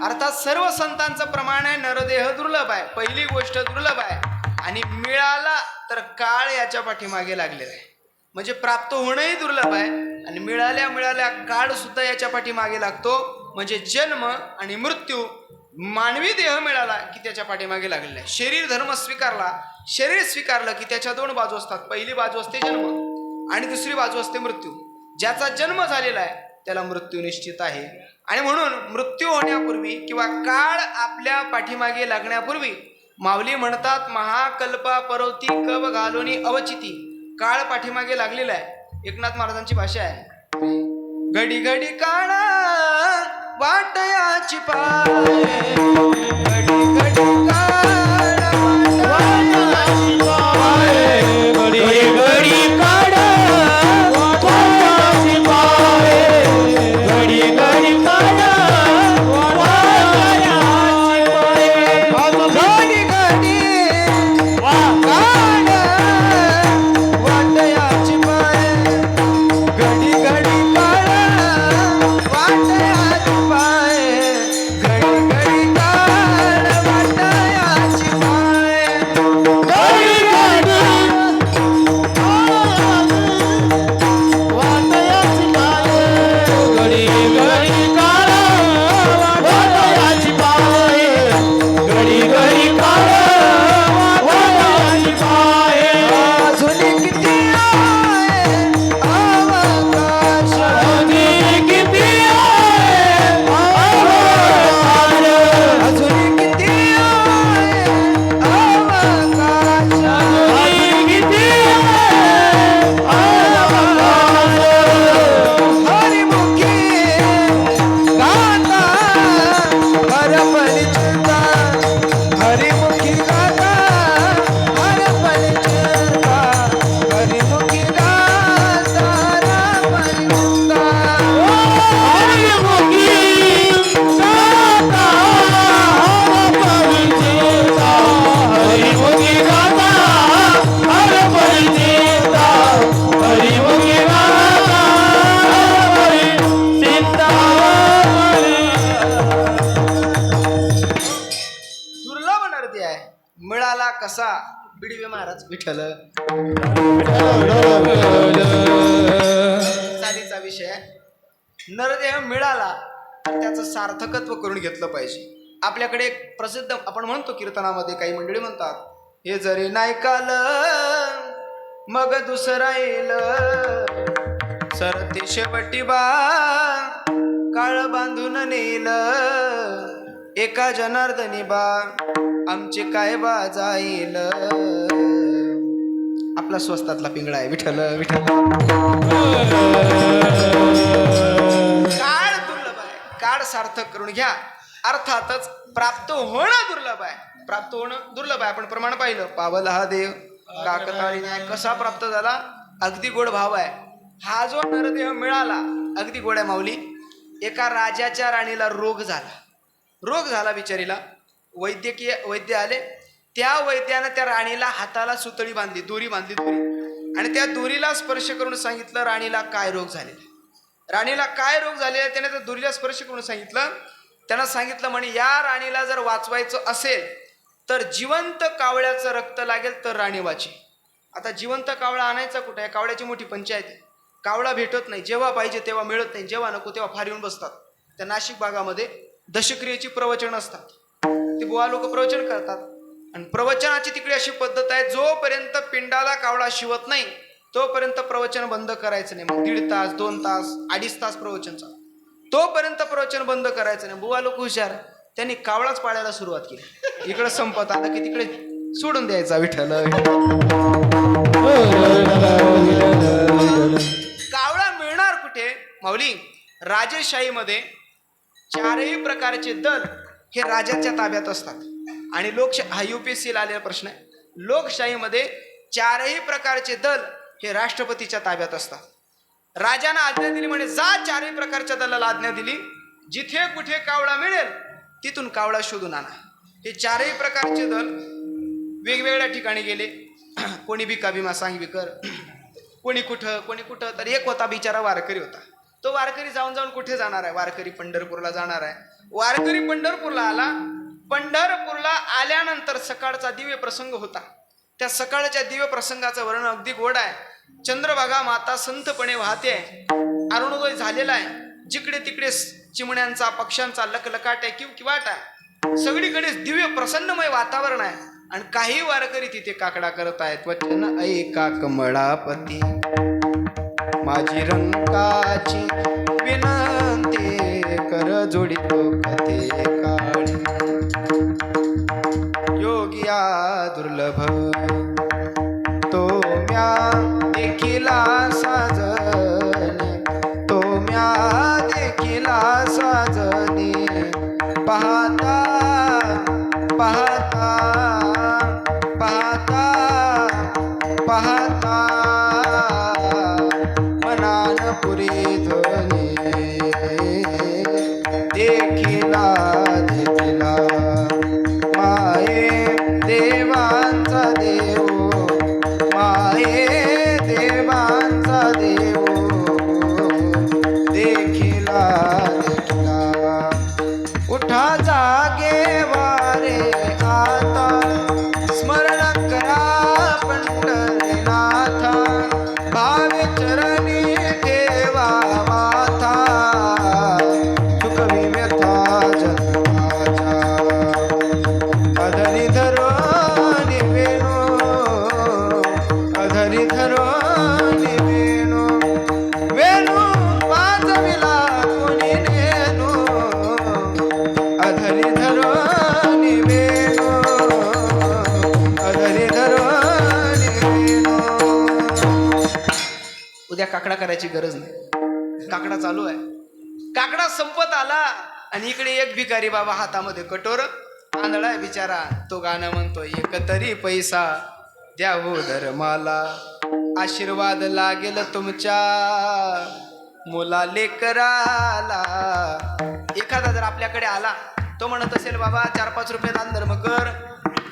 अर्थात सर्व संतांचं प्रमाण आहे नरदेह दुर्लभ आहे. पहिली गोष्ट दुर्लभ आहे आणि मिळाला तर काळ याच्या पाठीमागे लागलेला आहे. म्हणजे प्राप्त होणंही दुर्लभ आहे आणि मिळाल्या काळ सुद्धा याच्या पाठीमागे लागतो. म्हणजे जन्म आणि मृत्यू. मानवी देह मिळाला की त्याच्या पाठीमागे लागलेला आहे. शरीर धर्म स्वीकारला, शरीर स्वीकारलं की त्याच्या दोन बाजू असतात. पहिली बाजू असते जन्म आणि दुसरी बाजू असते मृत्यू. ज्याचा जन्म झालेला आहे त्याला मृत्यू निश्चित आहे. आणि म्हणून मृत्यू होण्यापूर्वी किंवा काळ आपल्या पाठीमागे लागण्यापूर्वी माऊली म्हणतात महाकल्पा परवती कव घालोनी अवचिती. काळ पाठीमागे लागलेला आहे. एकनाथ महाराजांची भाषा आहे, घडी घडी काळा वाटयाची पाय, घडी घडी काळा वाटयाची पाय, घडी घडी काढा वाटाची पाय, घडी घडी काढा वाटाची पाय, घडी घडी काळा वाटयाची पाय, घडी घडी काळा वाटयाची पाय, घडी घडी काळा विठ्ठल चालीचा विषय आहे. नरदेह मिळाला तर त्याचं सार्थकत्व करून घेतलं पाहिजे. आपल्याकडे एक प्रसिद्ध आपण म्हणतो कीर्तनामध्ये, काही मंडळी म्हणतात, हे जरी नाही काल मग दुसरा येईल सरते शेवटी बा काळ बांधून नेल एका जनार्दनी बा आमचे काय बा जाईल. आपला स्वस्तातला पिंगळा आहे विठ्ठल विठ्ठल. काळ दुर्लभ आहे, काळ सार्थक करून घ्या. अर्थातच प्राप्त होणं दुर्लभ आहे, प्राप्त होणं दुर्लभ आहे. आपण प्रमाण पाहिलं, पावला हा देव काकताळी न्याय कसा प्राप्त झाला, अगदी गोड भाव आहे. हा जो नरदेह मिळाला अगदी गोड आहे माऊली. एका राजाच्या राणीला रोग झाला बिचारीला. वैद्य आले. त्या वैद्यानं त्या राणीला हाताला सुतळी बांधली, दोरी बांधली, आणि त्या दोरीला स्पर्श करून सांगितलं राणीला काय रोग झालेला. राणीला काय रोग झालेला त्याने त्या दोरीला स्पर्श करून सांगितलं. त्यांना सांगितलं म्हणे, या राणीला जर वाचवायचं असेल तर जिवंत कावळ्याचं रक्त लागेल तर राणी वाची. आता जिवंत कावळा आणायचा कुठे आहे? कावळ्याची मोठी पंचायत आहे. कावळा भेटत नाही, जेव्हा पाहिजे तेव्हा मिळत नाही, जेव्हा नको तेव्हा फार येऊन बसतात. त्या नाशिक भागामध्ये दशक्रियेची प्रवचन असतात, ते बुवा लोक प्रवचन करतात. आणि प्रवचनाची तिकडे अशी पद्धत आहे, जोपर्यंत पिंडाला कावळा शिवत नाही तोपर्यंत प्रवचन बंद करायचं नाही. मग 1.5 तास 2 तास 2.5 तास प्रवचनचा, तोपर्यंत प्रवचन बंद करायचं नाही. बुवा लोक हुशार, त्यांनी कावळाच पाळायला सुरुवात केली. इकडे संपत आलं की तिकडे सोडून द्यायचा विठ्ठल. कावळा मिळणार कुठे माऊली? राजेशाहीमध्ये 4ही प्रकारचे दल हे राजाच्या ताब्यात असतात. आणि हा UPSCला आलेला प्रश्न आहे. लोकशाहीमध्ये 4ही प्रकारचे दल हे राष्ट्रपतीच्या ताब्यात असतात. राजाने आज्ञा दिली म्हणे, जा 4ही प्रकारच्या दलाला आज्ञा दिली, जिथे कुठे कावळा मिळेल तिथून कावळा शोधून आणा. हे 4ही प्रकारचे दल वेगवेगळ्या ठिकाणी गेले. कोणी भिका भीमा सांग विकर, कोणी कुठं. तर एक होता बिचारा वारकरी होता. तो वारकरी जाऊन कुठे जाणार आहे? वारकरी पंढरपूरला जाणार आहे. वारकरी पंढरपूरला आला. पंढरपूरला आल्यानंतर सकाळचा दिव्य प्रसंग होता. त्या सकाळच्या दिव्य प्रसंगाचं वर्णन अगदी गोड आहे. चंद्रभागा माता संतपणे वाहते आहे. अरुणोदय झालेला आहे. जिकडे तिकडे चिमण्यांचा पक्ष्यांचा लकलकाट आहे, किवाट आहे. सगळीकडे दिव्य प्रसन्नमय वातावरण आहे. आणि काही वारकरी तिथे काकडा करत आहेत. वचन ऐका कमळापती माझी रंकाची विनंती कर जोडितो कथे काळी. योगिया दुर्लभ तो म्या देखिला साजनी, तो म्या देखिला साजनी. पाहता पाहता पाहता पाहता मनान पुरी ध्वनी. देखिला देखिला माये देवांचा देव, माये देवांचा देव. देखिला देखिला उठा जागे वारे आता, स्मरण करा पंढरीनाथा. भावे चरणी ठेवा माथा, चुकवी व्यथा जन्माच्या. अधरी धरोनी वेणू, अधरी धरोनी वेणू. वेणू वाजविला कोणी नेनू, अधरी धरोनी वेणू, अधरी धरोनी वेणू. उद्या काकडा करायची गरज नाही, काकडा चालू आहे. काकडा संपत आला आणि इकडे एक भिकारी बाबा हातामध्ये कटोर, आंधळा आहे बिचारा. तो गाणं म्हणतो, एक तरी पैसा द्या हो धर्माला, आशीर्वाद लागेल तुमच्या मुला लेकराला. एखादा जर आपल्याकडे आला, तो म्हणत असेल, बाबा 4-5 रुपये दान धर्म कर,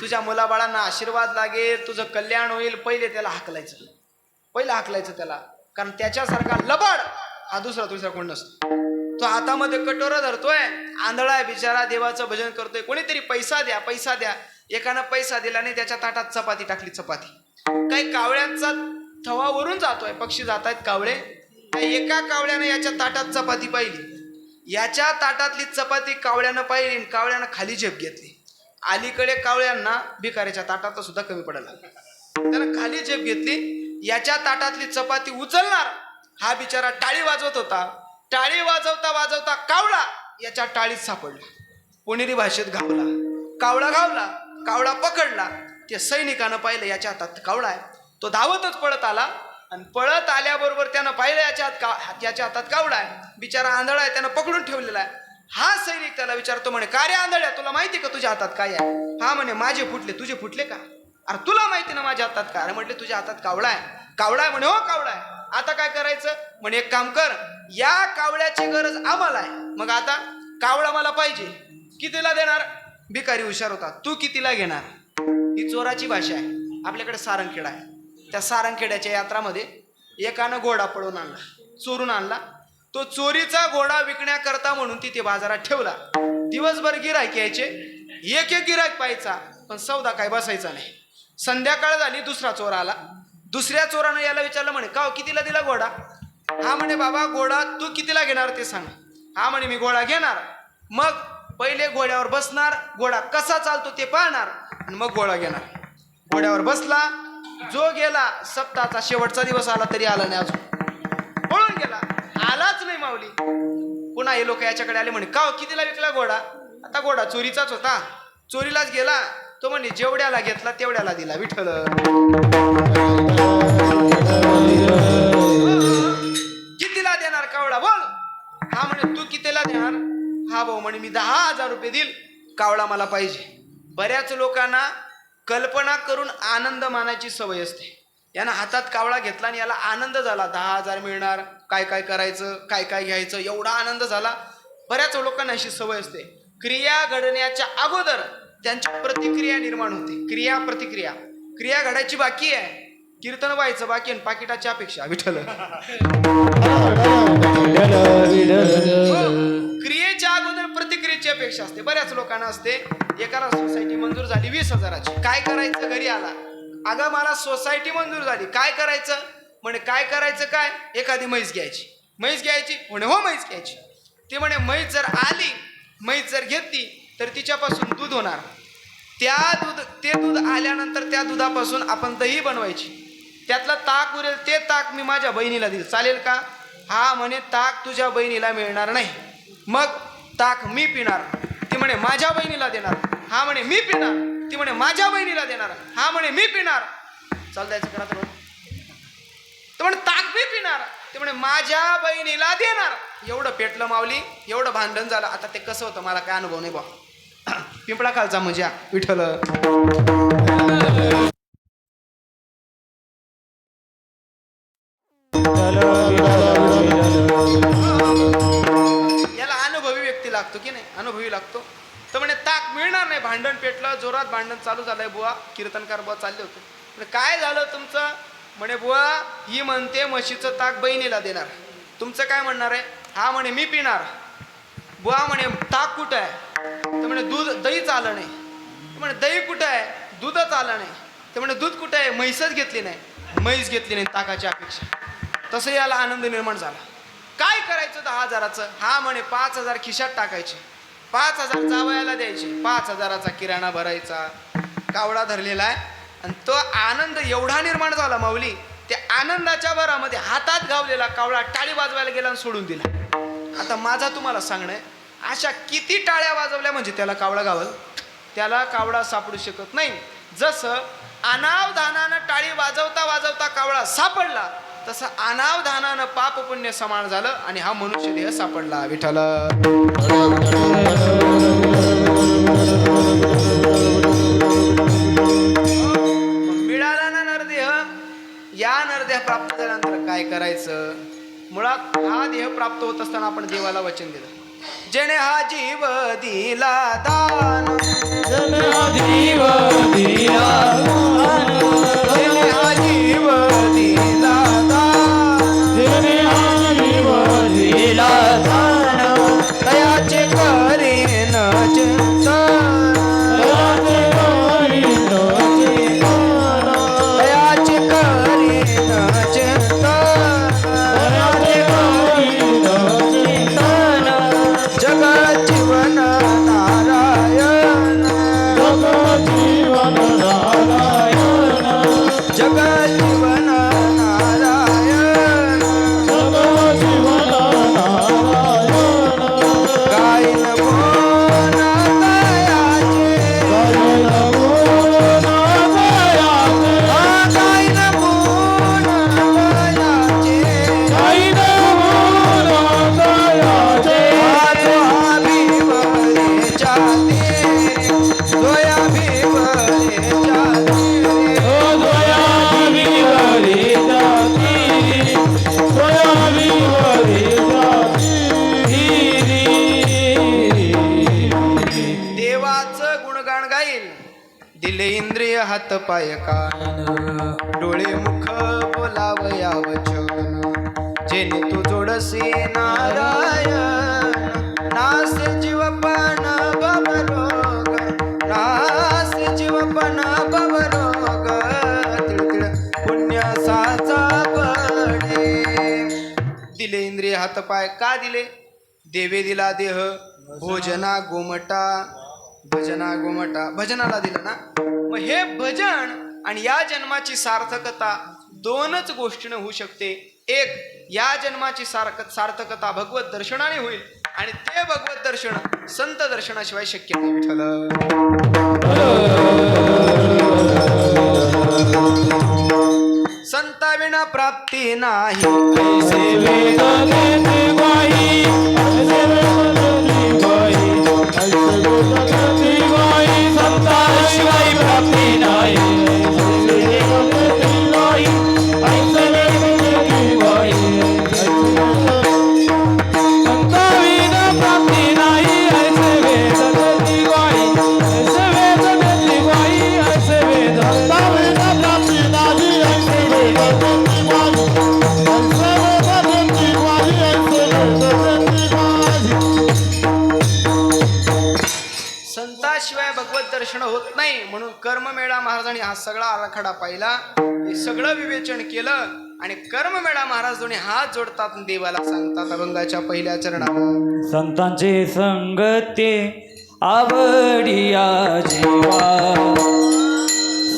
तुझ्या मुलाबाळांना आशीर्वाद लागेल, तुझं कल्याण होईल. पहिले त्याला हाकलायचं त्याला, कारण त्याच्यासारखा लबाड हा दुसरा कोण नसतो. तो हातामध्ये कटोरा धरतोय, आंधळा आहे बिचारा, देवाचं भजन करतोय. कोणीतरी पैसा द्या. एकानं पैसा दिला नाही, त्याच्या ताटात चपाती टाकली. चपाती काही कावळ्यांचा थवा वरून जातोय, पक्षी जात आहेत कावळे. त्या एका कावळ्यानं याच्या ताटात चपाती पाहिली, याच्या ताटातली चपाती कावळ्यानं पाहिली, कावळ्यानं खाली झेप घेतली. अलीकडे कावळ्यांना भिकाऱ्याच्या ताटात सुद्धा कमी पडला, त्यानं खाली झेप घेतली. याच्या ताटातली चपाती उचलणार, हा बिचारा टाळी वाजवत होता. टाळी वाजवता वाजवता कावळा याच्या टाळीत सापडला. पुणेरी भाषेत घावला. कावळा घावला, कावळा पकडला. त्या सैनिकानं पाहिलं याच्या हातात कावळा आहे. तो धावतच पळत आला आणि पळत आल्याबरोबर त्यानं पाहिलं याच्या हातात कावळा आहे. बिचारा आंधळा आहे, त्यानं पकडून ठेवलेला आहे. हा सैनिक त्याला विचारतो, म्हणे का रे आंधळ्या, तुला माहिती का तुझ्या हातात काय आहे? हा म्हणे माझे फुटले, तुझे फुटले का? अरे तुला माहिती ना माझ्या हातात काय? अरे म्हटले तुझ्या हातात कावळा आहे. कावळा आहे म्हणे, हो कावळा आहे. आता काय करायचं? म्हणे एक काम कर, या कावळ्याची गरज आम्हाला आहे, मग आता कावळा मला पाहिजे, कितीला देणार? भिकारी हुशार होता, तू कितीला घेणार? ही चोराची भाषा आहे. आपल्याकडे सारंगखेडा आहे, त्या सारंगखेड्याच्या यात्रामध्ये एकानं घोडा पळवून आणला, चोरून आणला. तो चोरीचा घोडा विकण्याकरता म्हणून तिथे बाजारात ठेवला. दिवसभर गिराईक यायचे, एक एक गिराईक पाहायचा, पण सौदा काय बसायचा नाही. संध्याकाळ झाली, दुसरा चोर आला. दुसऱ्या चोरानं याला विचारलं, म्हणे का कितीला दिला घोडा? हा म्हणे बाबा घोडा तू कितीला घेणार ते सांग. हा म्हणे मी घोडा घेणार. मग पहिले घोड्यावर बसणार, घोडा कसा चालतो ते पाहणार आणि मग घोडा घेणार. घोड्यावर बसला, जो गेला, सप्ताहाचा शेवटचा दिवस आला तरी आला नाही, अजून पळून गेला, आलाच नाही माऊली. पुन्हा हे लोक याच्याकडे आले, म्हणे का कितीला विकला घोडा? आता घोडा चोरीचाच होता, चोरीलाच गेला. तो म्हणे जेवढ्याला घेतला तेवढ्याला दिला. विठ्ठल कितीला देणार कावळा बोल? हा म्हणे तू कितीला देणार? हा भाऊ म्हणे मी 10,000 रुपये देईल, कावळा मला पाहिजे. बऱ्याच लोकांना कल्पना करून आनंद मानायची सवय असते. यानं हातात कावळा घेतला आणि याला आनंद झाला, 10,000 मिळणार, काय काय करायचं, काय काय घ्यायचं, एवढा आनंद झाला. बऱ्याच लोकांना अशी सवय असते, क्रिया घडण्याच्या अगोदर त्यांची प्रतिक्रिया निर्माण होते. क्रिया प्रतिक्रिया, क्रिया घडायची बाकी आहे, कीर्तन व्हायचं बाकी आहे, पाकिटाच्या अपेक्षा. विठ्ठल क्रियेच्या अगोदर प्रतिक्रियेची अपेक्षा असते. बऱ्याच लोकांना असते. एकाला सोसायटी मंजूर झाली 20,000ची, काय करायचं? घरी आला, अगं मला सोसायटी मंजूर झाली, काय करायचं? म्हणे काय करायचं काय? एखादी म्हैस घ्यायची. म्हैस घ्यायची? म्हणे हो म्हैस घ्यायची. ते म्हणे म्हैस जर आली, म्हैस जर घेतली तर तिच्यापासून दूध होणार. ते दूध आल्यानंतर त्या दुधापासून आपण दही बनवायची. त्यातलं ताक उरेल, ते ताक मी माझ्या बहिणीला दिलं, चालेल का? हा म्हणे ताक तुझ्या बहिणीला मिळणार नाही, मग ताक मी पिणार. ती म्हणे माझ्या बहिणीला देणार. हा म्हणे मी पिणार. ती म्हणे माझ्या बहिणीला देणार. हा म्हणे मी पिणार. चाल द्यायचं करा तर म्हणे ताक मी पिणार. ते म्हणे माझ्या बहिणीला देणार. एवढं पेटलं माऊली, एवढं भांडण झालं. आता ते कसं होतं मला काय अनुभव नाही बा. पिंपळा खालचा मजा. विठ्ठल याला अनुभवी व्यक्ती लागतो की नाही? अनुभवी लागतो. तर म्हणे ताक मिळणार नाही. भांडण पेटलं, जोरात भांडण चालू झालंय. बुवा कीर्तनकार बुवा चालले होते. म्हणजे काय झालं तुमचं? म्हणे बुवा ही म्हणते म्हशीचं ताक बहिणीला देणार, तुमचं काय म्हणणार आहे? हा म्हणे मी पिणार. बुवा म्हणे ताक कुठं आहे? तर म्हणे दूध दहीच आलं नाही. म्हणे दही कुठं आहे? दूधच आलं नाही. तर म्हणे दूध कुठं आहे? म्हैसच घेतली नाही. म्हैस घेतली नाही ताकाची अपेक्षा. तसं याला आनंद निर्माण झाला. काय करायचं 10,000चं? हा म्हणे 5,000 खिशात टाकायचे, 5,000 जावयाला द्यायचे, 5,000चा किराणा भरायचा. कावळा धरलेला आहे आणि तो आनंद एवढा निर्माण झाला माऊली, त्या आनंदाच्या भरामध्ये हातात गावलेला कावळा टाळी वाजवायला गेला आणि सोडून दिला. आता माझा तुम्हाला सांगणं आहे, अशा किती टाळ्या वाजवल्या म्हणजे त्याला कावळा गावल? त्याला कावळा सापडू शकत नाही. जसं अनावधानानं टाळी वाजवता वाजवता कावळा सापडला, तसं अनावधानानं पाप पुण्य समान झालं आणि हा मनुष्य देह सापडला. विठ्ठल मिळाला ना नरदेह. या नरदेह प्राप्त झाल्यानंतर काय करायचं? मुळात हा देह प्राप्त होत असताना आपण देवाला वचन दिलं, जेणे हा जीव दिला दान, जने हा जीव दिला दान, जेणे हा जीव दिला दान, जने हा जीव दिला दान, तयाचे करीन चिंतन, तयाचे करीन चिंतन, तयाचे हात पाय कान डोळे मुख बोलावया वचन जेणे तू जोडसी नारायण नासे जीवपण भवरोग नासे जीवपण भवरोग तिळ पुण्य साचा पडे. दिले इंद्रिय हातपाय का दिले? देवे दिला देह भोजना गोमटा भजना गोमटा भजनाला दिलं ना. मग हे भजन आणि या जन्माची सार्थकता दोनच गोष्टीनं होऊ शकते. एक, या जन्माची सार्थकता भगवत दर्शनाने होईल आणि ते भगवत दर्शन संत दर्शनाशिवाय शक्य नाही. विठ्ठल संताविना प्राप्ती नाही ऐसे वेद देते ग्वाही, ऐसे वेद देते ग्वाही, ऐसे वेद देते ग्वाही, संताशिवाय प्राप्ती नाही. ऐसे वेद देते ग्वाही, ऐसे वेद देते ग्वाही, संताविना प्राप्ती नाही. ऐसे वेद देते ग्वाही, ऐसे वेद देते ग्वाही, ऐसे वेद संताविना प्राप्ती नाही. ऐसे वेद देते ग्वाही, ऐसे वेद देते ग्वाही, ऐसे वेद देते ग्वाही. संताशिवाय भगवत दर्शन होत नाही म्हणून कर्ममेळा महाराजांनी हा सगळा आराखडा पाहिला. हे सगळं विवेचन केलं आणि कर्ममेळा महाराज दोन्ही हात जोडतात आणि देवाला सांगतात अभंगाच्या पहिल्या चरणावर. संतांचे संगते आवडिया जीवा,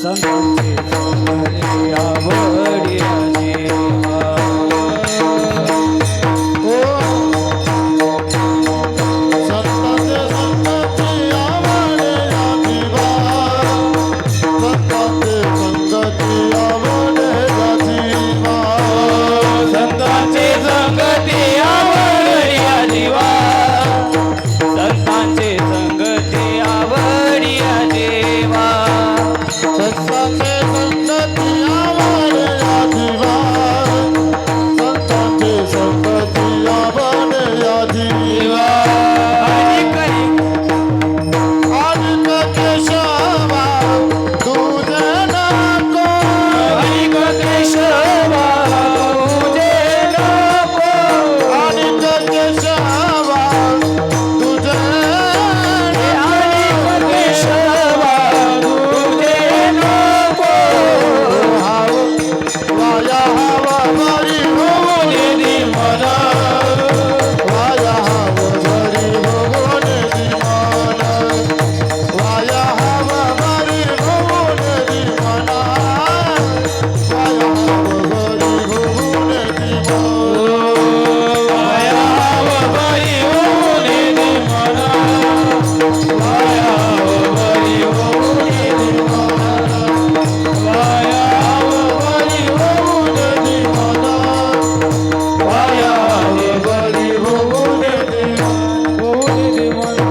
संतांचे संगते आवडिया जीवा. संतांचे संगती आवडिया जीवा, संतांचे संगती आवडिया जीवा, संतांचे संगती आवडिया जीवा, संतांचे संगती आवडिया जीवा. हरिक केशवा तुझे नको, हरिक केशवा तुझे नको, हरिक केशवा तुझे, हरिक केशवा तुझे नको. वाया हवा बरी होऊन दे मला, वाया हवा बरी होऊन दे मला, वाया हवा बरी होऊन दे मला, वाया हवा बरी होऊन दे मला, वाया हवा बरी होऊन दे मला, वाया हवा बरी होऊन दे मला, वाया हवा बरी होऊन दे मला, वाया हवा बरी होऊन दे मला.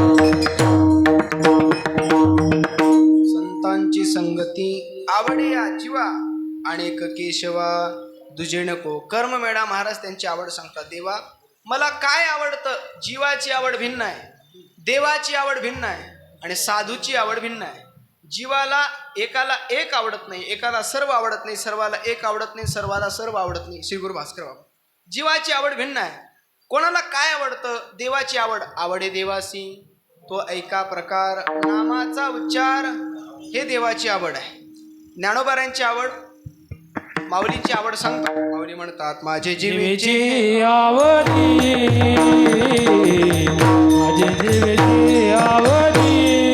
संतांची संगती आवडे या जीवा अनेक केशवा दुजे नको. कर्ममेळा महाराज त्यांची आवड सांगतात. देवा मला काय आवडतं? जीवाची आवड भिन्न आहे, देवाची आवड भिन्न आहे आणि साधूची आवड भिन्न आहे. जीवाला एकाला एक आवडत नाही, एकाला सर्व आवडत नाही, सर्वाला एक आवडत नाही, सर्वाला सर्व आवडत नाही. श्री गुरु भास्कर बाबा. जीवाची आवड भिन्न आहे. कोणाला काय आवडतं? देवाची आवड आवडे देवासी तो ऐका प्रकार नामाचा उच्चार, हे देवाची आवड आहे. ज्ञानोबारांची आवड, माऊलीची आवड सांगतात. माऊली म्हणतात माझे जीवेची जीवेची आवडी, माझी जीवेची आवडी,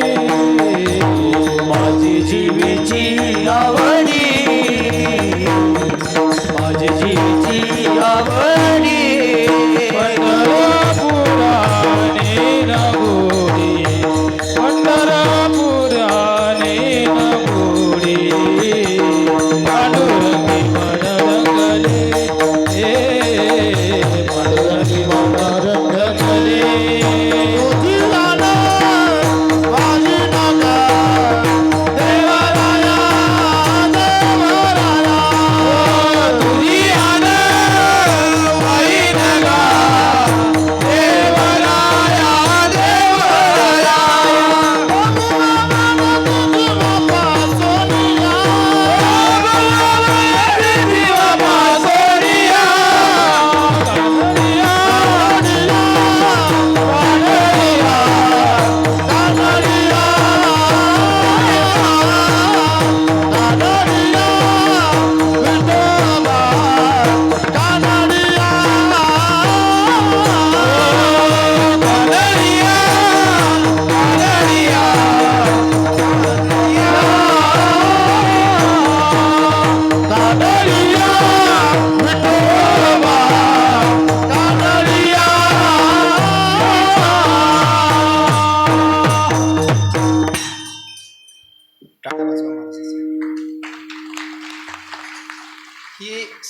माझी जीवेची आवडी, माझी जीवेची आवडी. पंढरपुराने नगोडी, पंढरपुराने नगोडी, पांडुरंगी मन रंगले, पांडुरंगी मन रंगले. देवाराया, देवाराया, तुझी आन वाई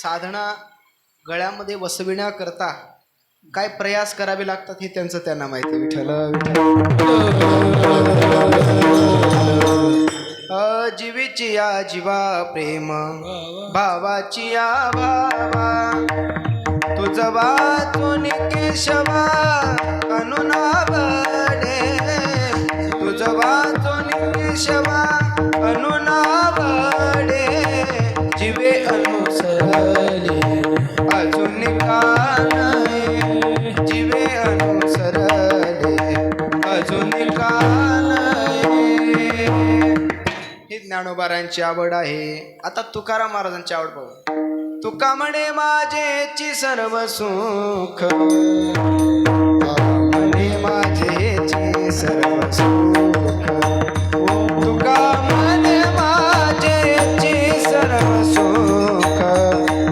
साधना गळ्यामध्ये वसविण्याकरता काय प्रयास करावे लागतात हे त्यांचं त्यांना माहिती. विठ्ठल जीवीची या जीवा प्रेम भावाची या भावा तुझ वाचून केशवा अनुनावडे तुझ वाचून केशवा अनुनावडे जीवे अनुसरले अजून कान जीवे अनुसरले अजून कान. ही ज्ञानोबारांची आवड आहे. आता तुकाराम महाराजांची आवड पाहू. तुका म्हणे माझेची सर्व सुख म्हणे माझेची सर्व सुख तुका म्हणे माझेची सर्व सुख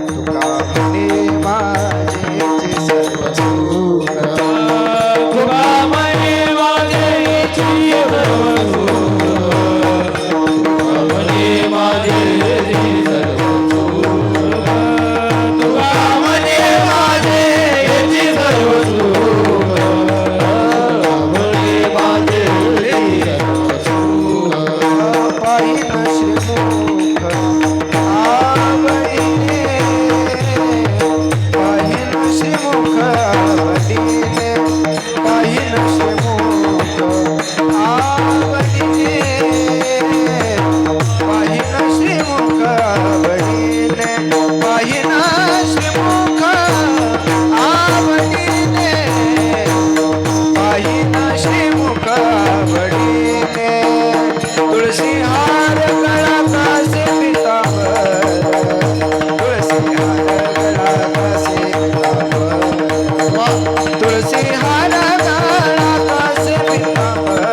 तुका म्हणे माझेची सर्व सुख तुका म्हणे माझेची सर्व सुख तुका म्हणे माझेची सर्व सुख तुका म्हणे माझेची सर्व सुख म्हणे माझेची सर्व सुख पाहिन श्रीमुख आवडीने पाहिन श्रीमुख आवडीने पाहिन श्रीमुख आवडीने पाहिन श्रीमुख आवडीने पाहिन श्रीमुख आवडीने पाहिन श्रीमुख आवडीने तुळसी हार गळा कासे पितांबर तुळसी हार गळा कासे पितांबर तुळसी हार गळा कासे पितांबर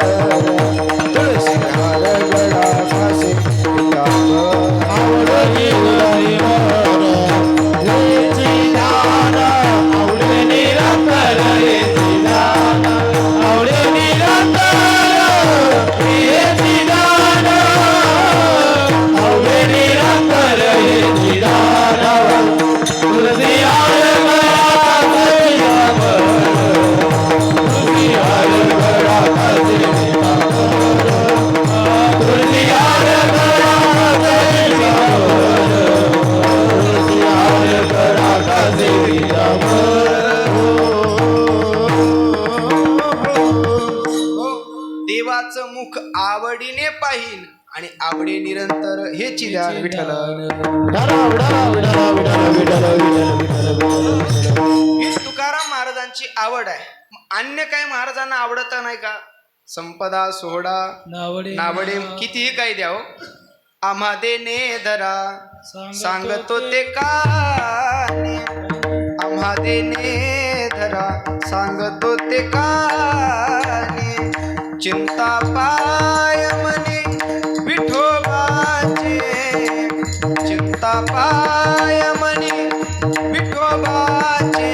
तुळसी हार गळा कासे पितांबर आवडली गरी मोर हेची दान आवडे निरंतर हेची दान आवडे निरंतर हेची दान आवडे निरंतर हेची दान तुलसी हार गळा पितांबर तुलसी हार गळा पितांबर तुलसी हार गळा देवाचं मुख आवडीने पाहिन आणि आवडे निरंतर हेची ध्यान. विठ्ठल ही तुकाराम महाराजांची आवड आहे. अन्य काही महाराजांना आवडत नाही का? संपदा सोहळा नावडे कितीही काही द्याव आम्हा देणे धरा सांगतो ते काने आम्हा देणे धरा सांगतो ते काने चिंता पाय मने विठोबाचे चिंता पाय मने विठोबाचे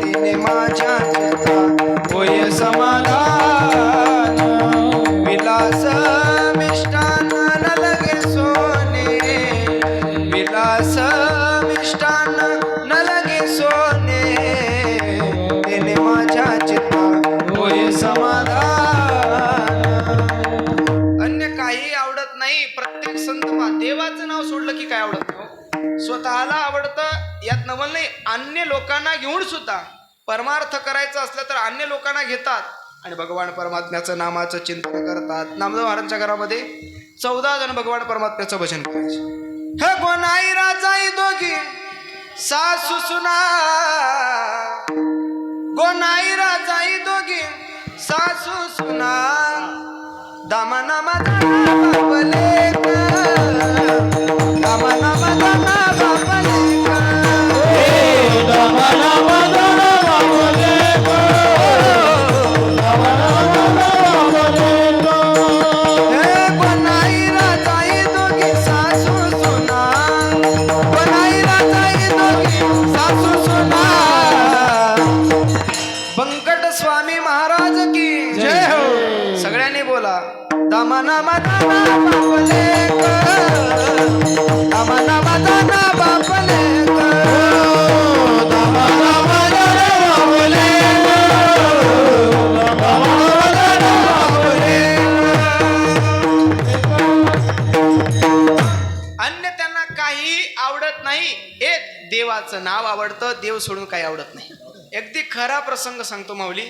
तिने माझ्या चित्ता होय समाधान विलास मिष्टान न लगे सोने विलास मिष्टान न लगे सोने तिने माझ्या चित्ता होय समाधान. अन्य काही आवडत नाही. प्रत्येक संत देवाचं नाव सोडलं की काय आवडत नाही. स्वतःला आवडतं यात नवल नाही. अन्य लोकांना घेऊन सुद्धा परमार्थ करायचं असलं तर अन्य लोकांना घेतात आणि भगवान परमात्म्याचं नामाचं चिंतन करतात. नामदेव महाराजांच्या घरामध्ये 14 जण भगवान परमात्म्याचं भजन करायचे. हे गोनाई राजाई दोघी सासू सुना गोनाई राजाई दोघी सासू सुना दामना मदाना बापले दामना मदाना बापले दामना मदाना बापले दामना मदाना बापले हे गोनाई राजाई दोघी सासू सुना गोनाई राजाई दोघी सासू सुना. बंकट स्वामी महाराज की जय हो. सगळ्यांनी बोला दामना मदाना बापले दामना मदाना बापले देवाचं नाव आवडतं, देव सोडून काही आवडत नाही. अगदी खरा प्रसंग सांगतो माऊली.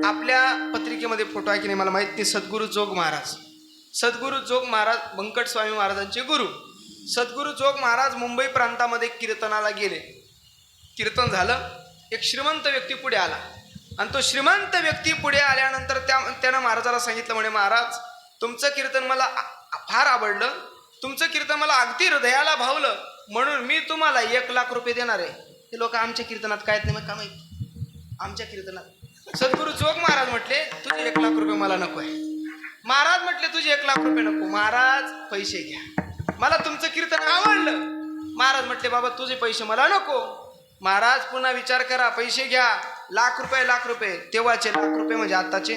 आपल्या पत्रिकेमध्ये फोटो आहे की नाही मला माहित नाही. सद्गुरू जोग महाराज, सद्गुरू जोग महाराज, बंकट स्वामी महाराजांचे गुरु सद्गुरू जोग महाराज मुंबई प्रांतामध्ये कीर्तनाला गेले. कीर्तन झालं, एक श्रीमंत व्यक्ती पुढे आला आणि तो श्रीमंत व्यक्ती पुढे आल्यानंतर त्यानं महाराजाला सांगितलं, म्हणे महाराज तुमचं कीर्तन मला फार आवडलं, तुमचं कीर्तन मला अगदी हृदयाला भावलं, म्हणून मी तुम्हाला 1,00,000 रुपये देणार आहे. ते लोक आमच्या कीर्तनात काय नाही मग का माहिती, आमच्या कीर्तनात. सद्गुरू जोग महाराज म्हटले तुझे 1,00,000 रुपये मला नको आहे. महाराज म्हटले तुझे 1,00,000 रुपये नको. महाराज पैसे घ्या, मला तुमचं कीर्तन आवडलं. महाराज म्हटले बाबा तुझे पैसे मला नको. महाराज पुन्हा विचार करा, पैसे घ्या. लाख रुपये तेव्हाचे लाख रुपये म्हणजे आताचे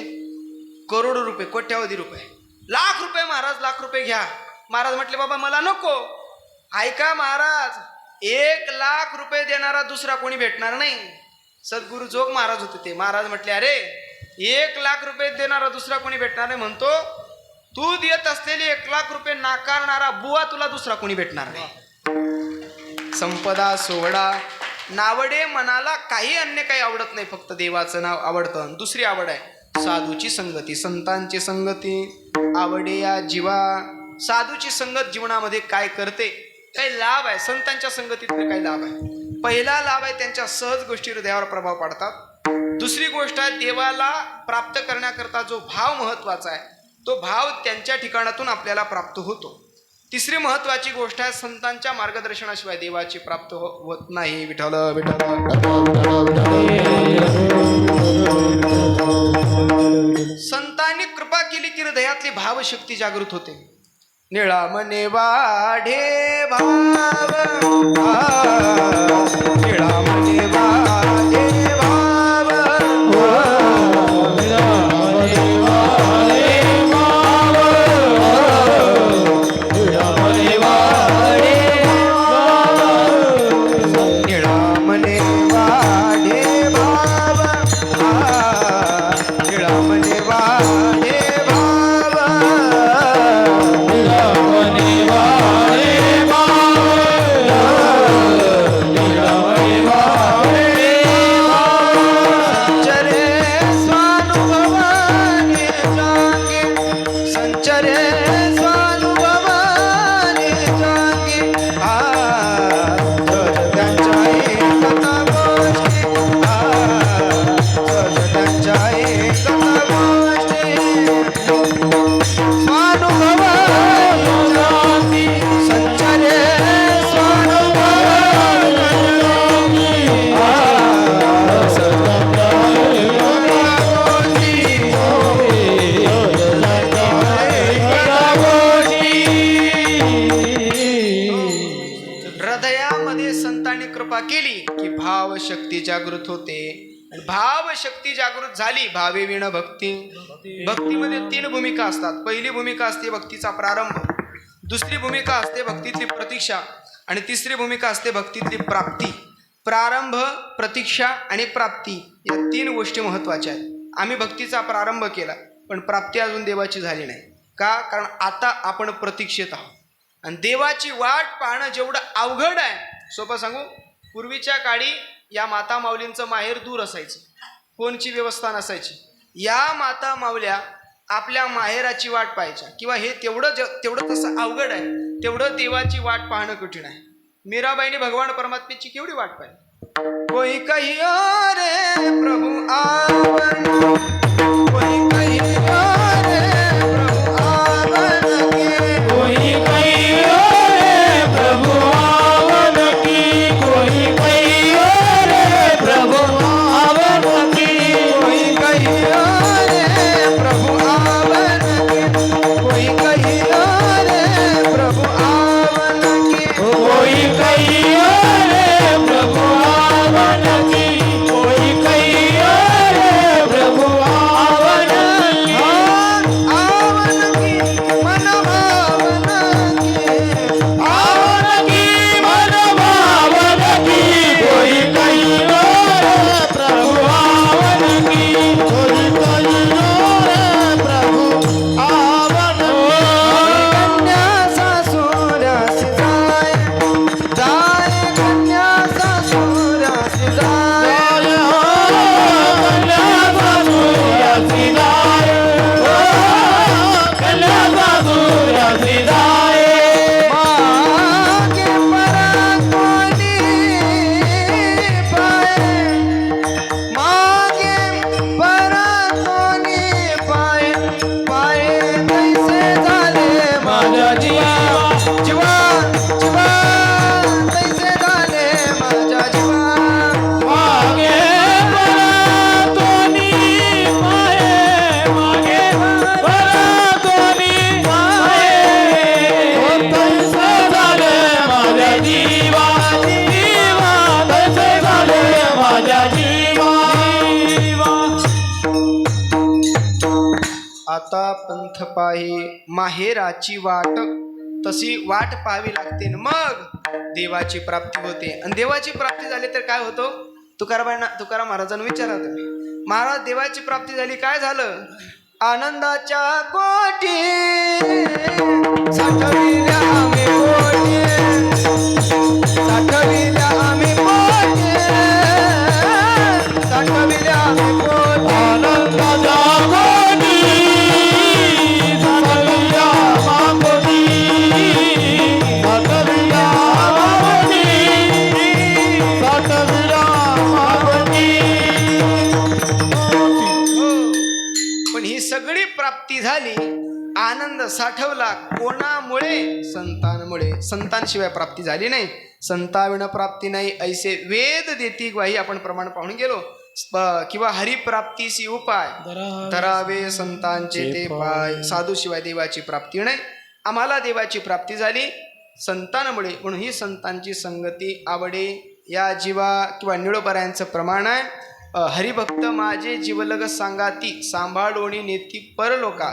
करोडो रुपये, कोट्यावधी रुपये, लाख रुपये. महाराज लाख रुपये घ्या. महाराज म्हटले बाबा मला नको. ऐका महाराज, 1,00,000 रुपये देणारा दुसरा कोणी भेटणार नाही. सद्गुरू जोग महाराज होते ते. महाराज म्हटले अरे 1,00,000 रुपये देणारा दुसरा कोणी भेटणार नाही. म्हणतो तू देत असलेले 1,00,000 रुपये नाकारणारा बुवा तुला दुसरा कोणी भेटणार नाही. संपदा सोहळा नावडे मनाला काही अन्य काही आवडत नाही, फक्त देवाचं नाव आवडतं. दुसरी आवड आहे साधूची संगती, संतांची संगती आवडे या जीवा. साधूची संगत जीवनामध्ये काय करते, काही लाभ आहे. संतांच्या संगतीतले काही लाभ आहे. पहिला लाभ आहे त्यांच्या सहज गोष्टी हृदयावर प्रभाव पाडतात. दुसरी गोष्ट आहे देवाला प्राप्त करण्याकरता जो भाव महत्वाचा आहे तो भाव त्यांच्या ठिकाणातून आपल्याला प्राप्त होतो. तिसरी महत्वाची गोष्ट आहे संतांच्या मार्गदर्शनाशिवाय देवाची प्राप्त होत नाही. विठ्ठल विठ्ठल. संतांनी कृपा केली की हृदयातली भावशक्ती जागृत होते. निळा मने वाढे भाव, निळा मने वाढे भाव, निळा मने वाढे भाव, निळा मने वाढे भाव, निळा मने वाढे भाव, निळा मने वाढे केली की भाव शक्ती जागृत होते. आणि भाव शक्ती जागृत झाली भावे विण भक्ती. भक्तीमध्ये 3 भूमिका असतात. पहिली भूमिका असते भक्तीचा प्रारंभ, दुसरी भूमिका असते भक्तीतली प्रतीक्षा आणि तिसरी भूमिका असते भक्तीतली प्राप्ती. प्रारंभ, प्रतीक्षा आणि प्राप्ती या 3 गोष्टी महत्वाच्या आहेत. आम्ही भक्तीचा प्रारंभ केला पण प्राप्ती अजून देवाची झाली नाही. का? कारण आता आपण प्रतीक्षेत आहोत आणि देवाची वाट पाहणं जेवढं अवघड आहे. सोपं सांगू, पूर्वीच्या काळी या माता माऊलींचं माहेर दूर असायचं, फोनची व्यवस्था नसायची. या माता माऊल्या आपल्या माहेराची वाट पाहायच्या किंवा हे तेवढं तसं अवघड आहे तेवढं देवाची वाट पाहणं कठीण आहे. मीराबाईने भगवान परमात्म्याची केवढी वाट पाहिली. कोई कहियो रे प्रभु आवन, कोई कहियो रे प्रभु आवन के, कोई कहियो रे प्रभु आवन की, कोई कहियो रे प्रभु आवन की, कोई कहियो रे प्रभु आवन के, कोई कहियो रे प्रभु आवन के, कोई कहियो रे प्रभु आवन की, कोई कहियो रे प्रभु आवन पाहे माहेराची वाट, तशी वाट पाहावी लागते न मग देवाची प्राप्ती होते. आणि देवाची प्राप्ती झाली तर काय होतं? तुकाराम महाराजांना विचारा तुम्ही. महाराज देवाची प्राप्ती झाली काय झालं? आनंदाच्या कोटी साठविल्या आम्ही कोटी, साठविल्या आम्ही कोटी, साठविल्या आम्ही कोटी. आनंदाच्या कोटी साठविल्या मागोटी, साठविल्या मागोटी, साठविल्या मागोटी. पण ही सगळी प्राप्ती झाली, आनंद साठवला कोणामुळे? संतांमुळे. संतांशिवाय प्राप्ती झाली नाही. संताविण प्राप्ती नाही ऐसे वेद देती ग्वाही आपण प्रमाण पाहून गेलो. किंवा हरिप्राप्तीसी उपाय धरावे संतांचे ते पाय. साधूशिवाय देवाची प्राप्ती नाही. आम्हाला देवाची प्राप्ती झाली संतांमुळे, म्हणून ही संतांची संगती आवडे. या जीवा किंवा निळोबरायांचं प्रमाण आहे. हरिभक्त माझे जीवलग सांगाती, सांभाळोणी नेती परलोका,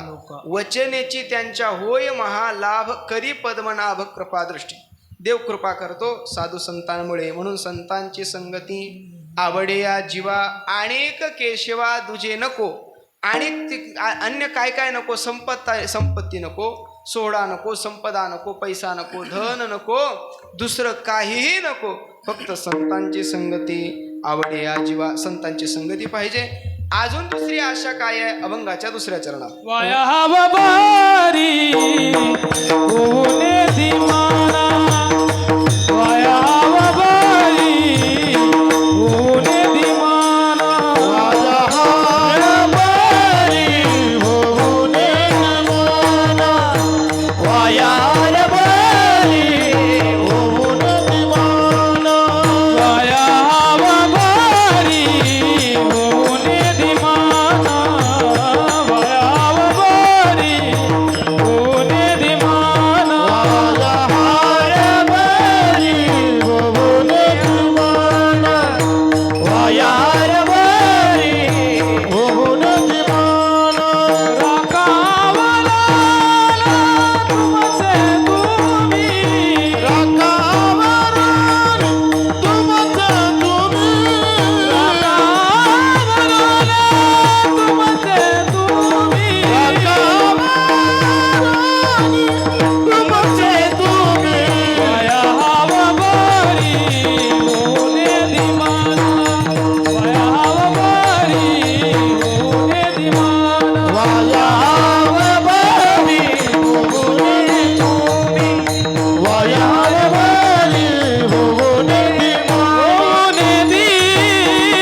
वचनेची त्यांच्या होय महालाभ, करी पद्मनाभ कृपादृष्टी. देव कृपा करतो साधू संतांमुळे, म्हणून संतांची संगती आवडे या जीवा. अनेक केशवा तुझे नको, अन्य काय काय नको, संपत्ती नको, सोहळा नको, संपदा नको, पैसा नको, धन नको, दुसरं काहीही नको, फक्त संतांची संगती आवडे या जीवा. संतांची संगती पाहिजे. अजून दुसरी आशा काय आहे? अभंगाच्या दुसऱ्या चरणात. वाया बाबारी होणे दिमाना, वाया बाबारी होणे दिमाना, वाया बाबारी होणे दिमाना, वाया बाबारी होणे दिमाना, वाया बाबारी होणे दिमाना, वाया बाबारी होणे दिमाना, वाया बाबारी होणे दिमाना, वाया बाबारी होणे दिमाना. राखावला तुमचे तुम्ही, राखावला तुमचे तुम्ही, राखावला तुमचे तुम्ही, तुमचे तुम्ही. वाया बाबारी होणे दिमाना, वाया बाबारी होणे दिमाना, वाया बाबारी होणे तुम्ही, वाया बाबारी होणे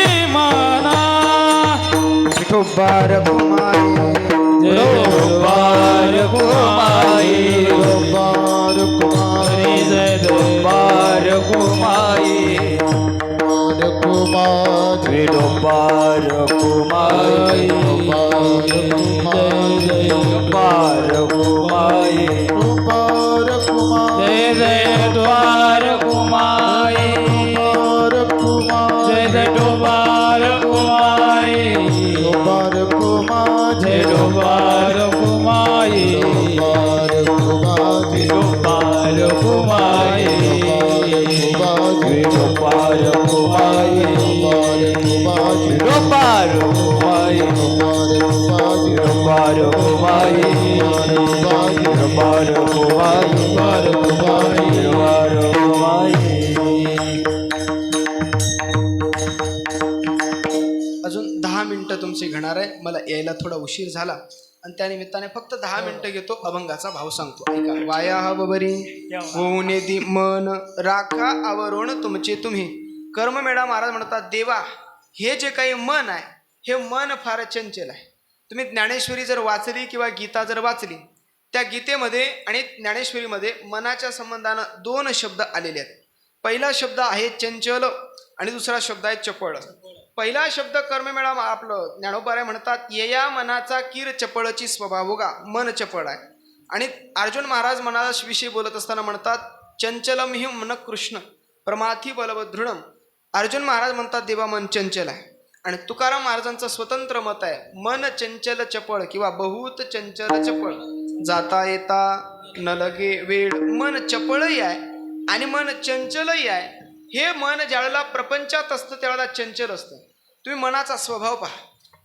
दिमाना. विठोबार कुमारी जय दोबार कुमाई, दोबार कुमारी, जय दोबार कुमाई, जय दोबार कुमाई, जय दोबार कुमाई, जय जय द्वार कुमाई, जय जय दोबार कुमाई, जय दोबार कुमाई, दोबार कुमाई, दोबार कुमाई, दोबार कुमाई, दोबार कुमाई, दोबार कुमाई, दोबार कुमाई. अजून 10 मिनिटं तुमची घेणार आहे. मला यायला थोडा उशीर झाला आणि त्या निमित्ताने फक्त 10 मिनिटं घेतो. अभंगाचा भाव सांगतो ऐका. वाया बबरी होणे दि मन, राखा आवरण तुमचे तुम्ही. कर्ममेळा महाराज म्हणतात, देवा हे जे काही मन आहे हे मन फार चंचल आहे. तुम्ही ज्ञानेश्वरी जर वाचली किंवा गीता जर वाचली, त्या गीतेमध्ये आणि ज्ञानेश्वरीमध्ये मनाच्या संबंधानं 2 शब्द आलेले आहेत. पहिला शब्द आहे चंचल आणि दुसरा शब्द आहे चपळ. पहिला शब्द कर्ममेळा आपलं ज्ञानोबाराय म्हणतात, येया मनाचा कीर चपळची स्वभावोगा, मन चपळ आहे. आणि अर्जुन महाराज मनाविषयी बोलत असताना म्हणतात, चंचलम हि मन कृष्ण प्रमाथी बलवदृढम. अर्जुन महाराज म्हणतात, देवा मन चंचल आहे. आणि तुकाराम महाराजांचं स्वतंत्र मत आहे, मन चंचल चपळ किंवा बहुत चंचल चपळ, जाता येता न लगे वेळ. मन चपळही आहे आणि मन चंचलही आहे. हे मन ज्यावेळेला प्रपंचात असतं त्यावेळेला चंचल असतं. तुम्ही मनाचा स्वभाव पहा.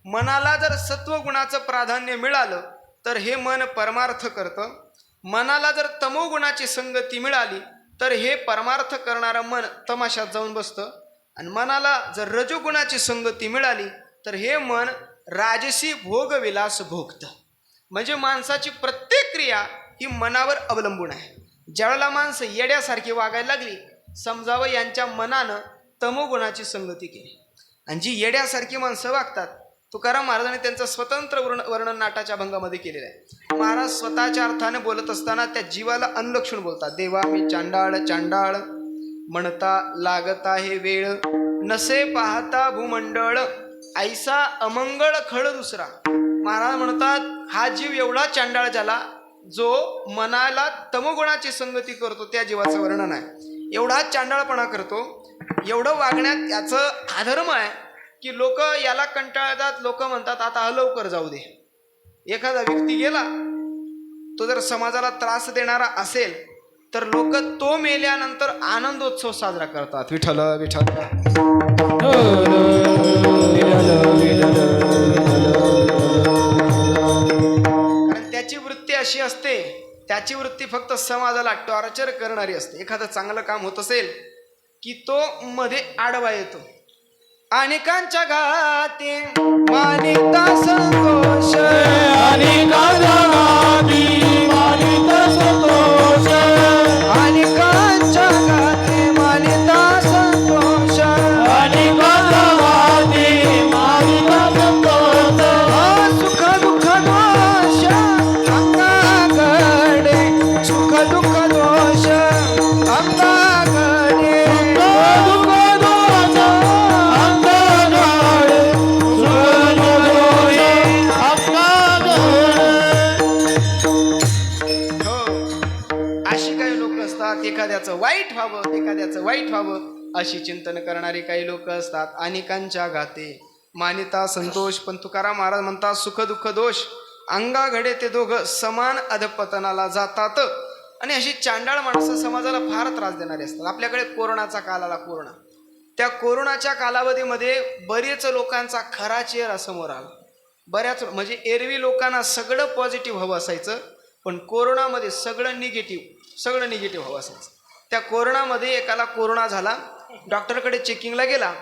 मनाला जर सत्वगुणाचं प्राधान्य मिळालं तर हे मन परमार्थ करतं. मनाला जर तमोगुणाची संगती मिळाली तर हे परमार्थ करणारं मन तमाशात जाऊन बसतं. आणि मनाला जर रजोगुणाची संगती मिळाली तर हे मन राजसी भोगविलास भोगतं. म्हणजे माणसाची प्रत्येक क्रिया ही मनावर अवलंबून आहे. ज्यावेळेला माणसं येड्यासारखी वागायला लागली, समजावं यांच्या मनानं तमोगुणाची संगती केली. आणि जी येड्यासारखी माणसं वागतात, तुकाराम महाराजांनी त्यांचं स्वतंत्र वर्णन नाटाच्या भंगामध्ये केलेलं आहे. महाराज स्वतःच्या अर्थाने बोलत असताना त्या जीवाला अनुलक्षून बोलतात. देवा मी चांडाळ चांडाळ म्हणता लागत आहे वेळ, नसे पाहता भूमंडळ ऐसा अमंगळ खळ दुसरा. महाराज म्हणतात हा जीव एवढा चांडाळ झाला जो मनाला तमोगुणाची संगती करतो. त्या जीवाचं वर्णन आहे. एवढा चांडाळपणा करतो, एवढं वागण्यात याचं अधर्म आहे की लोक याला कंटाळतात. लोक म्हणतात आता लवकर जाऊ दे. एखादा व्यक्ती गेला, तो जर समाजाला त्रास देणारा असेल तर लोक तो मेल्यानंतर आनंदोत्सव साजरा करतात. विठ्ठल विठ्ठल. कारण त्याची वृत्ती अशी असते, त्याची वृत्ती फक्त समाजाला टॉर्चर करणारी असते. एखादं चांगलं काम होत असेल की तो मध्ये आडवा येतो. अनेकांच्या घाती मानिता संतोष, अनेकांच्या घाती मानिता संतोष, अनेकांच्या घाती मानिता संतोष, अनेकांच्या घाती मानिता संतोष. सुख दुःख दोष अंगागडे, सुख दुःख दोष अंगागडे, एखाद्याचं वाईट व्हावं अशी चिंतन करणारे काही लोक असतात. अनेकांच्या घाते मानिता संतोष. पण तुकाराम महाराज म्हणतात सुख दुःख दोष अंगाघडे, ते दोघं समान अधपतनाला जातात. आणि अशी चांडाळ माणसं समाजाला फार त्रास देणारी असतात. आपल्याकडे कोरोनाचा काल आला. त्या कोरोनाच्या कालावधीमध्ये बरेच लोकांचा खरा चेहरा समोर आला. बऱ्याच म्हणजे एरवी लोकांना सगळं पॉझिटिव्ह हवं असायचं, पण कोरोनामध्ये सगळं निगेटिव्ह हवं असायचं. त्या कोरोनामध्ये एकाला कोरोना झाला, डॉक्टरकडे चेकिंगला गेला.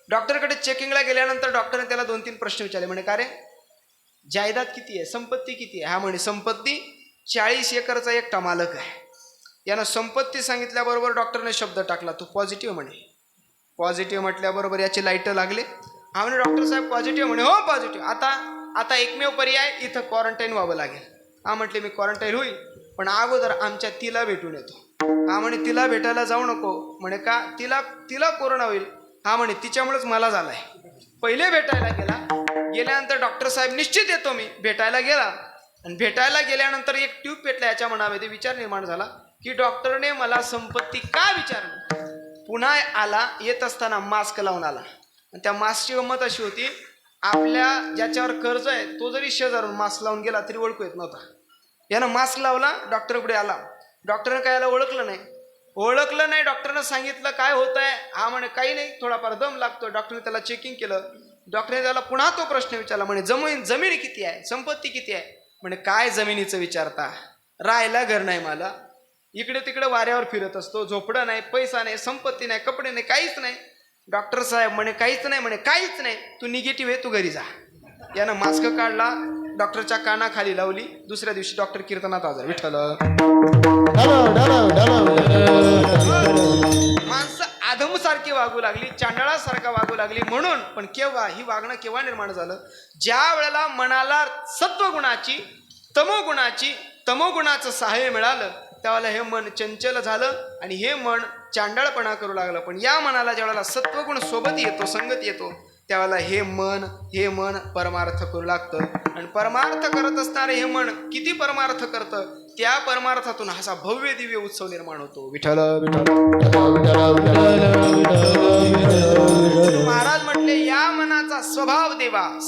डॉक्टरकडे चेकिंगला गेल्यानंतर डॉक्टरने त्याला 2-3 प्रश्न विचारले. म्हणे का रे, जायदाद किती आहे, संपत्ती किती आहे? हा म्हणे संपत्ती 40 एकरचा एकटा मालक आहे. यानं संपत्ती सांगितल्याबरोबर डॉक्टरने शब्द टाकला, तू पॉझिटिव्ह म्हणे. पॉझिटिव्ह म्हटल्याबरोबर याचे लाईट लागले. हा म्हणे डॉक्टर साहेब पॉझिटिव्ह म्हणे. हो पॉझिटिव्ह. आता एकमेव पर्याय, इथं क्वारंटाईन व्हावं लागेल. हा म्हटले मी क्वारंटाईन होईल, पण अगोदर आमच्या तिला भेटून येतो. हा म्हणे तिला भेटायला जाऊ नको. म्हणे का? तिला कोरोना होईल. हा म्हणे तिच्यामुळेच मला झालाय. पहिले भेटायला गेल्यानंतर डॉक्टर साहेब निश्चित येतो मी. भेटायला गेला आणि भेटायला गेल्यानंतर एक ट्यूब पेटला. याच्या मनामध्ये विचार निर्माण झाला की डॉक्टरने मला संपत्ती का विचारली. पुन्हा आला, येत असताना मास्क लावून आला. आणि त्या मास्कची गंमत अशी होती, आपल्या ज्याच्यावर कर्ज आहे तो जरी शेजारून मास्क लावून गेला तरी ओळखू येत नव्हता. यानं मास्क लावला, डॉक्टरकडे आला. डॉक्टरने काय याला ओळखलं नाही. डॉक्टरनं सांगितलं काय होत आहे. हा म्हणे काही नाही, थोडाफार दम लागतो. डॉक्टरने त्याला चेकिंग केलं. डॉक्टरने त्याला पुन्हा तो प्रश्न विचारला. म्हणे जमीन किती आहे, संपत्ती किती आहे? म्हणे काय जमिनीचं विचारता, राहायला घर नाही मला, इकडे तिकडे वाऱ्यावर फिरत असतो, झोपडं नाही, पैसा नाही, संपत्ती नाही, कपडे नाही, काहीच नाही. डॉक्टर साहेब म्हणे काहीच नाही, तू निगेटिव्ह आहे, तू घरी जा. यानं मास्क काढला, डॉक्टरच्या कानाखाली लावली. दुसऱ्या दिवशी डॉक्टर कीर्तनात हजर. विठ्ठल. माणसं आधमसारखी वागू लागली, चांडाळासारखा वागू लागली. म्हणून पण ही वागणं केव्हा निर्माण झालं? ज्या वेळेला मनाला सत्वगुणाची तमोगुणाचं सहाय्य मिळालं त्यावेळेला हे मन चंचल झालं आणि हे मन चांडाळपणा करू लागलं. पण या मनाला ज्या वेळेला सत्वगुण सोबत येतो, संगत येतो, त्यावेळेला हे मन परमार्थ करू लागतं. आणि परमार्थ करत असणारे हे मन किती परमार्थ करतं, त्या परमार्थातून असा भव्य दिव्य उत्सव निर्माण होतो. विठ्ठल विठ्ठल. महाराज म्हटले या मनाचा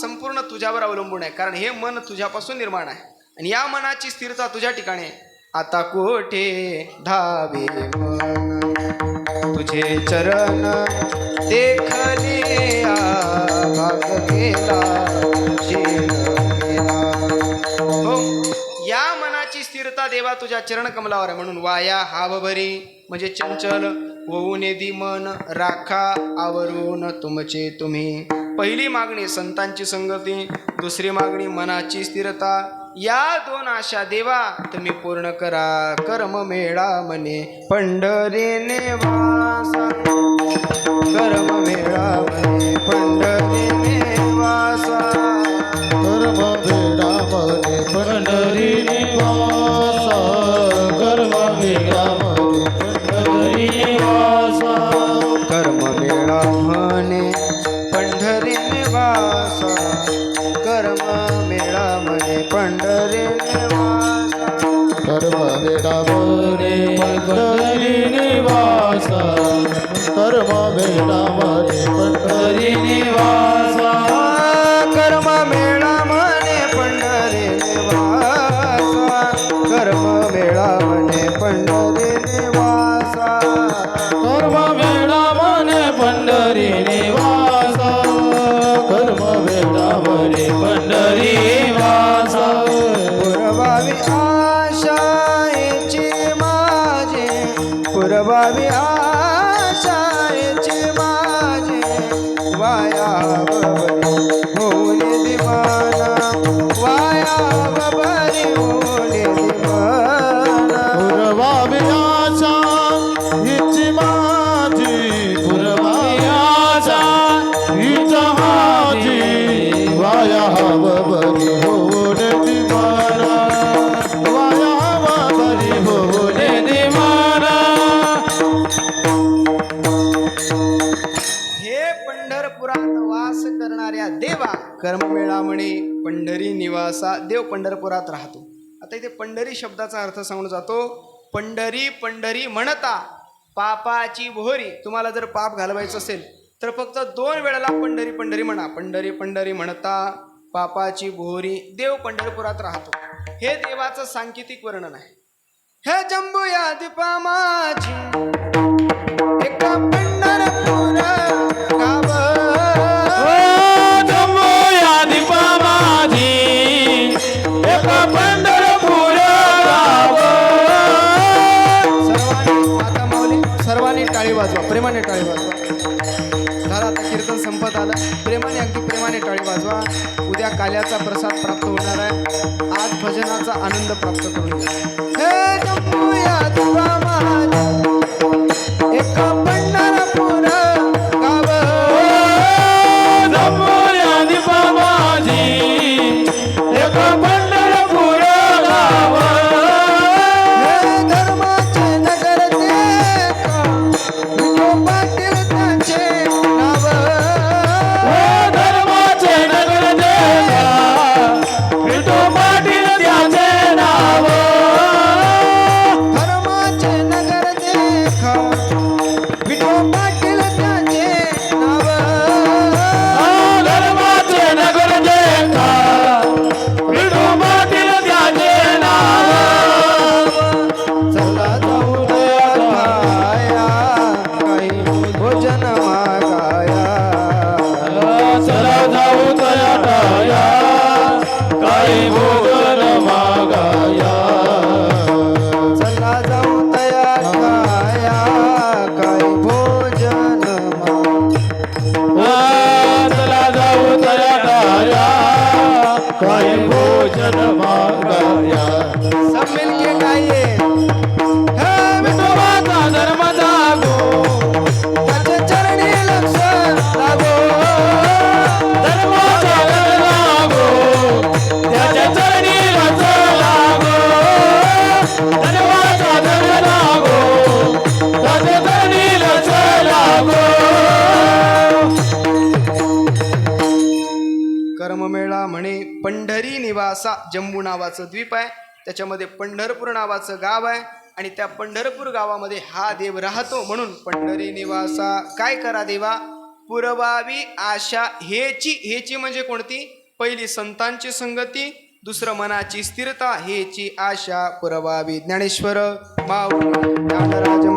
संपूर्ण तुझ्यावर अवलंबून आहे, कारण हे मन तुझ्यापासून निर्माण आहे आणि या मनाची स्थिरता तुझ्या ठिकाणी आहे. आता कोठे धावे मन तुझे चरण देखले भाग गेला शील गेला. हो, या मनाची स्थिरता देवा तुझ्या चरण कमलावर आहे. म्हणून वाया हावभरी म्हणजे चंचल होऊन येदी मन राखा आवरून तुमचे तुम्ही. पहिली मागणी संतांची संगती, दुसरी मागणी मनाची स्थिरता. या दोन आशा देवा तुम्ही पूर्ण करा. कर्म मेळा मने पंढरीने वासा, कर्म मेळा मने पंढरीने वासा, कर्म वेडा मने पंढरी निवासा, कर्म वेडा मने पंढरी निवासा, कर्म मेळा म्हणे पंढरी निवासा, कर्म मेळा म्हणे पंढरी निवासा. कर्म वेडा मने पंढरी निवासा, कर्म वेडा मने पंढरी निवासा, कर्म मेळा म्हणे पंढरी निवासा, कर्म मेळा म्हणे पंढरी निवासा. कर्म वेडा मने पंढरी निवासा, कर्म वेडा मने पंढरी निवासा. पुरवावी आशा याची माझे, पुरवावी आशा याची माझे, वाया बबरी होऊन दिवाना, वाया बबरी होऊन दिवाना. पुरवावी आशा हिची माझी, पुरवावी आशा हिच माझी, वाया बरी होऊन दिवाना, वाया बरी होऊन दिवाना. हे पंढरपुरात वास करणाऱ्या देवा, कर्ममेळा म्हणे पंढरी निवासा. देव पंढरपुरात राहतो. आता इथे पंढरी शब्दाचा अर्थ सांगून जातो. पंढरी पंढरी म्हणता पापाची भोरी. तुम्हाला जर पाप घालवायचं असेल तर फक्त 2 वेळेला पंढरी पंढरी म्हणा. पंढरी पंढरी म्हणता पापाची भोरी. देव पंढरपुरात राहतो. हे देवाचं सांकेतिक वर्णन आहे. हे जंबू या दीपा माझी एका पंढरपूर गाव, जमूया दीपा माझी एका पंढरपूर गाव. सर्वांनी माता माऊली सर्वांनी टाळी वाजवा, प्रेमाने टाळी वाजवा. झालं आता कीर्तन संपत आलं. प्रेमाने अगदी प्रेमाने टाळी वाजवा. उद्या काल्याचा प्रसाद प्राप्त होणार आहे. आज भजनाचा आनंद प्राप्त करून घ्या. हे जंबूया दीपा माझी एका पंढरपूर गाव, जमूया दीपा माझी एका पंढरपूर गाव. हे धर्माचे नगर ते विठोबा तीर्थाचे नाव, ओ धर्माचे नगर देवा विठू पाटील त्याचे नाव. धर्माचे नगर देखा विठोबा तीर्थाचे नाव, ओ धर्माचे नगर देखा विठू पाटील त्याचे नाव. चला जाऊ दया खाया काही भोजन मागाया, चला जाऊ तया टाया काही भोजन मागाया. चला जाऊ दया खाया काही भोजन चला जाऊ तया टाया काही भोजन मागाया. सब मिलके गाइए. हे विठोबाचा धर्म जागो, त्याचे चरणी लक्ष लागो, धर्माचा धर्म लागो, त्याच्या चरणी रच लागो. धर्माचा धर्म लागो, त्याच्या चरणी रच लागो. कर्ममेळा म्हणे पंढरी निवासा. जंबू नावाचं द्वीप आहे, त्याच्यामध्ये पंढरपूर नावाचं गाव आहे आणि त्या पंढरपूर गावामध्ये हा देव राहतो. म्हणून पंढरी निवासा. काय करा देवा? पुरवावी आशा हेची म्हणजे कोणती? पहिली संतांची संगती, दुसरं मनाची स्थिरता, हेची आशा पुरवावी. ज्ञानेश्वर माऊली ज्ञानराज